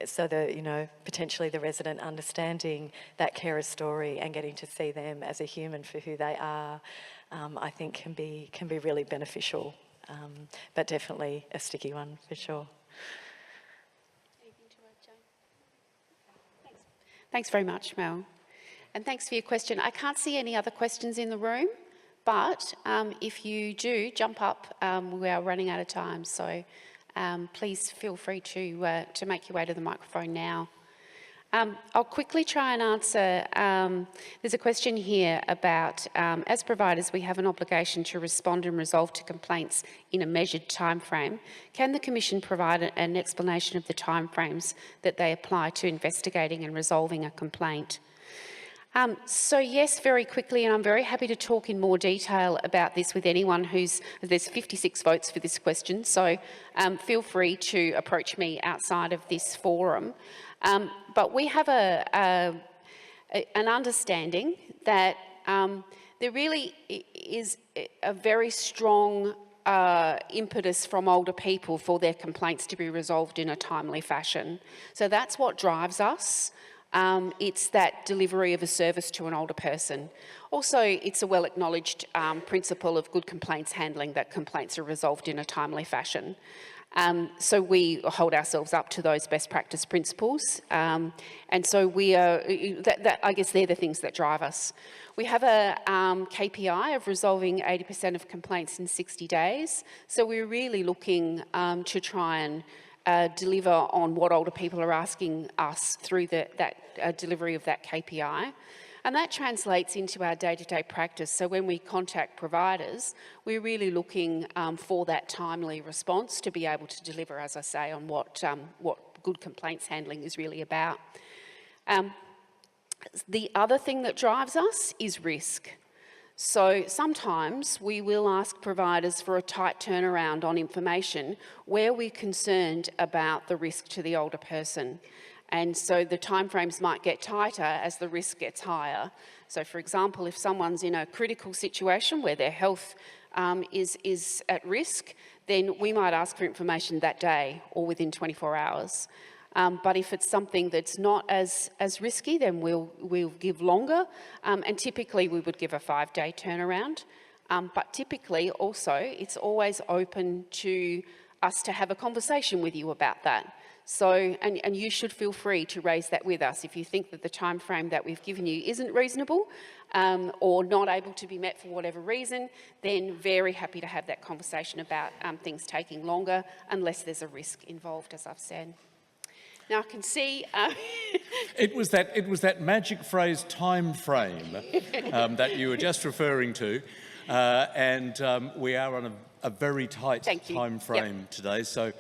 F: so that, you know, potentially the resident understanding that carer story and getting to see them as a human for who they are, I think can be really beneficial, but definitely a sticky one for sure.
D: Thanks very much, Mel. And thanks for your question. I can't see any other questions in the room, but if you do, jump up. We are running out of time, so please feel free to make your way to the microphone now. I'll quickly try and answer. There's a question here about, as providers, we have an obligation to respond and resolve to complaints in a measured timeframe. Can the Commission provide an explanation of the timeframes that they apply to investigating and resolving a complaint? So yes, very quickly, and I'm very happy to talk in more detail about this with anyone there's 56 votes for this question, so feel free to approach me outside of this forum. But we have an understanding that there really is a very strong impetus from older people for their complaints to be resolved in a timely fashion. So that's what drives us. It's that delivery of a service to an older person. Also, it's a well-acknowledged principle of good complaints handling that complaints are resolved in a timely fashion. So we hold ourselves up to those best practice principles. And so we are, I guess they're the things that drive us. We have a KPI of resolving 80% of complaints in 60 days. So we're really looking to try and deliver on what older people are asking us through that delivery of that KPI. And that translates into our day-to-day practice. So when we contact providers, we're really looking for that timely response to be able to deliver, as I say, on what good complaints handling is really about. The other thing that drives us is risk. So sometimes we will ask providers for a tight turnaround on information where we're concerned about the risk to the older person. And so the timeframes might get tighter as the risk gets higher. So for example, if someone's in a critical situation where their health is at risk, then we might ask for information that day or within 24 hours. But if it's something that's not as risky, then we'll give longer, and typically we would give a 5-day turnaround. But typically also it's always open to us to have a conversation with you about that. So, and you should feel free to raise that with us. If you think that the time frame that we've given you isn't reasonable or not able to be met for whatever reason, then very happy to have that conversation about things taking longer unless there's a risk involved, as I've said. Now I can see...
A: It was that magic phrase, time frame, that you were just referring to. And we are on a very tight time frame today. So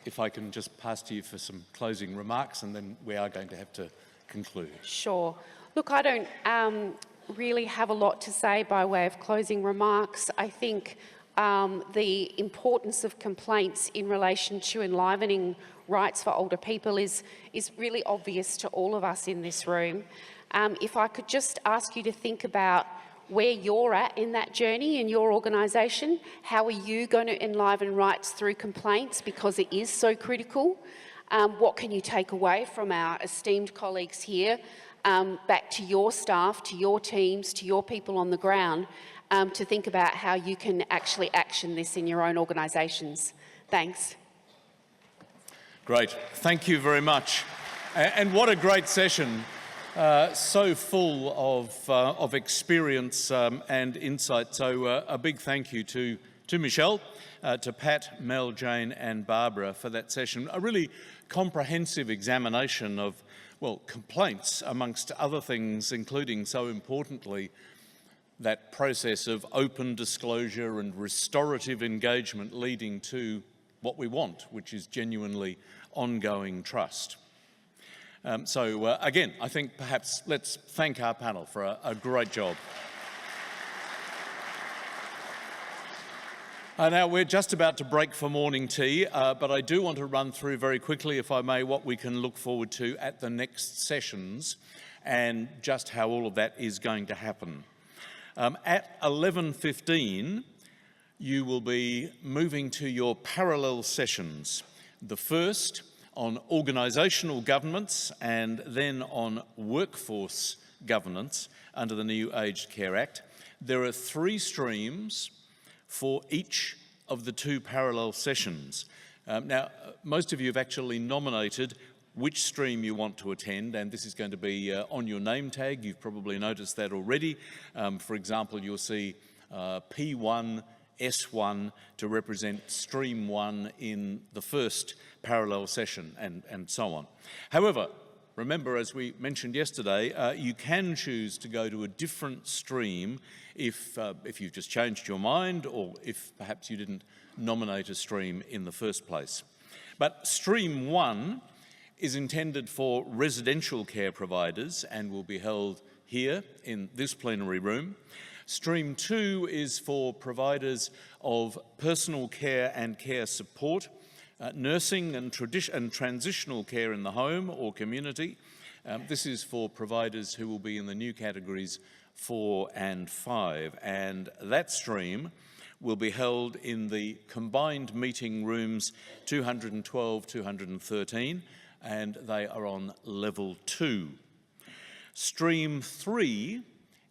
A: if I can just pass to you for some closing remarks, and then we are going to have to conclude.
D: Sure. Look, I don't really have a lot to say by way of closing remarks. I think the importance of complaints in relation to enlivening rights for older people is really obvious to all of us in this room. If I could just ask you to think about where you're at in that journey in your organisation. How are you going to enliven rights through complaints, because it is so critical? What can you take away from our esteemed colleagues here back to your staff, to your teams, to your people on the ground, to think about how you can actually action this in your own organisations? Thanks.
A: Great. Thank you very much. And what a great session. So full of experience and insight. So a big thank you to Michelle, to Pat, Mel, Jane and Barbara for that session. A really comprehensive examination of, well, complaints amongst other things, including, so importantly, that process of open disclosure and restorative engagement leading to what we want, which is genuinely ongoing trust. Again, I think perhaps let's thank our panel for a great job. Now, we're just about to break for morning tea, but I do want to run through very quickly, if I may, what we can look forward to at the next sessions and just how all of that is going to happen. At 11:15, you will be moving to your parallel sessions. The first on organisational governance and then on workforce governance under the new Aged Care Act. There are 3 streams for each of the 2 parallel sessions. Now, most of you have actually nominated which stream you want to attend, and this is going to be on your name tag. You've probably noticed that already. For example, you'll see P1, S1 to represent stream 1 in the first parallel session, and so on. However, remember, as we mentioned yesterday, you can choose to go to a different stream if you've just changed your mind or if perhaps you didn't nominate a stream in the first place. But stream 1 is intended for residential care providers and will be held here in this plenary room. Stream 2 is for providers of personal care and care support, nursing and transitional care in the home or community. This is for providers who will be in the new categories 4 and 5, and that stream will be held in the combined meeting rooms 212, 213, and they are on level 2. Stream 3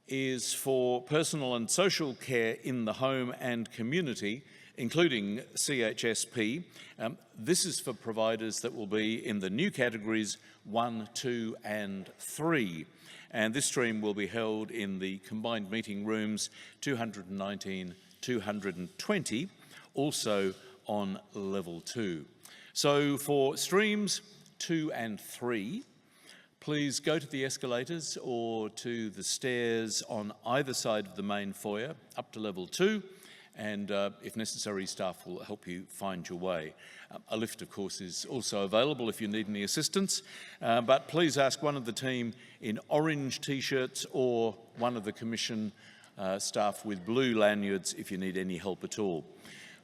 A: is for personal and social care in the home and community, including CHSP. This is for providers that will be in the new categories 1, 2 and 3. And this stream will be held in the combined meeting rooms 219, 220, also on level 2. So for streams 2 and 3, please go to the escalators or to the stairs on either side of the main foyer up to level 2, and if necessary, staff will help you find your way. A lift, of course, is also available if you need any assistance, but please ask one of the team in orange t-shirts or one of the Commission staff with blue lanyards if you need any help at all.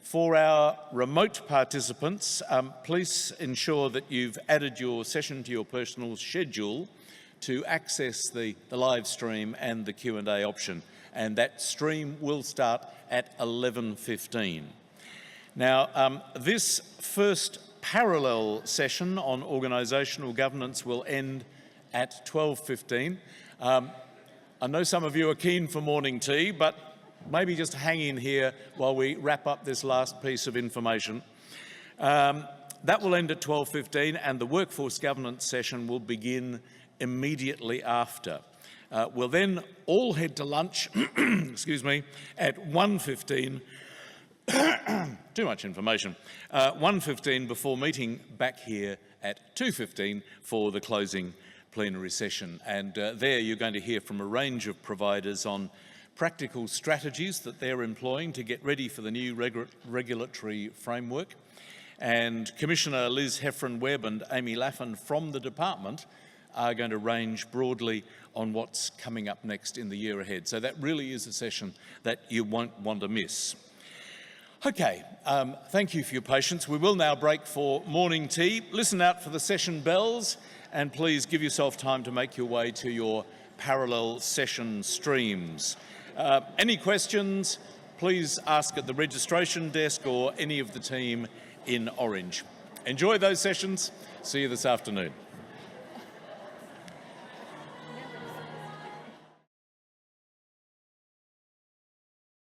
A: For our remote participants, please ensure that you've added your session to your personal schedule to access the live stream and the Q&A option, and that stream will start at 11:15. Now, this first parallel session on organisational governance will end at 12:15. I know some of you are keen for morning tea, but maybe just hang in here while we wrap up this last piece of information. That will end at 12:15, and the workforce governance session will begin immediately after. We'll then all head to lunch, excuse me, at 1:15. Too much information. 1:15 before meeting back here at 2:15 for the closing plenary session. And there you're going to hear from a range of providers on practical strategies that they're employing to get ready for the new regulatory framework. And Commissioner Liz Heffron-Webb and Amy Laffin from the department are going to range broadly on what's coming up next in the year ahead. So that really is a session that you won't want to miss. Okay, thank you for your patience. We will now break for morning tea. Listen out for the session bells, and please give yourself time to make your way to your parallel session streams. Any questions, please ask at the registration desk or any of the team in orange. Enjoy those sessions. See you this afternoon.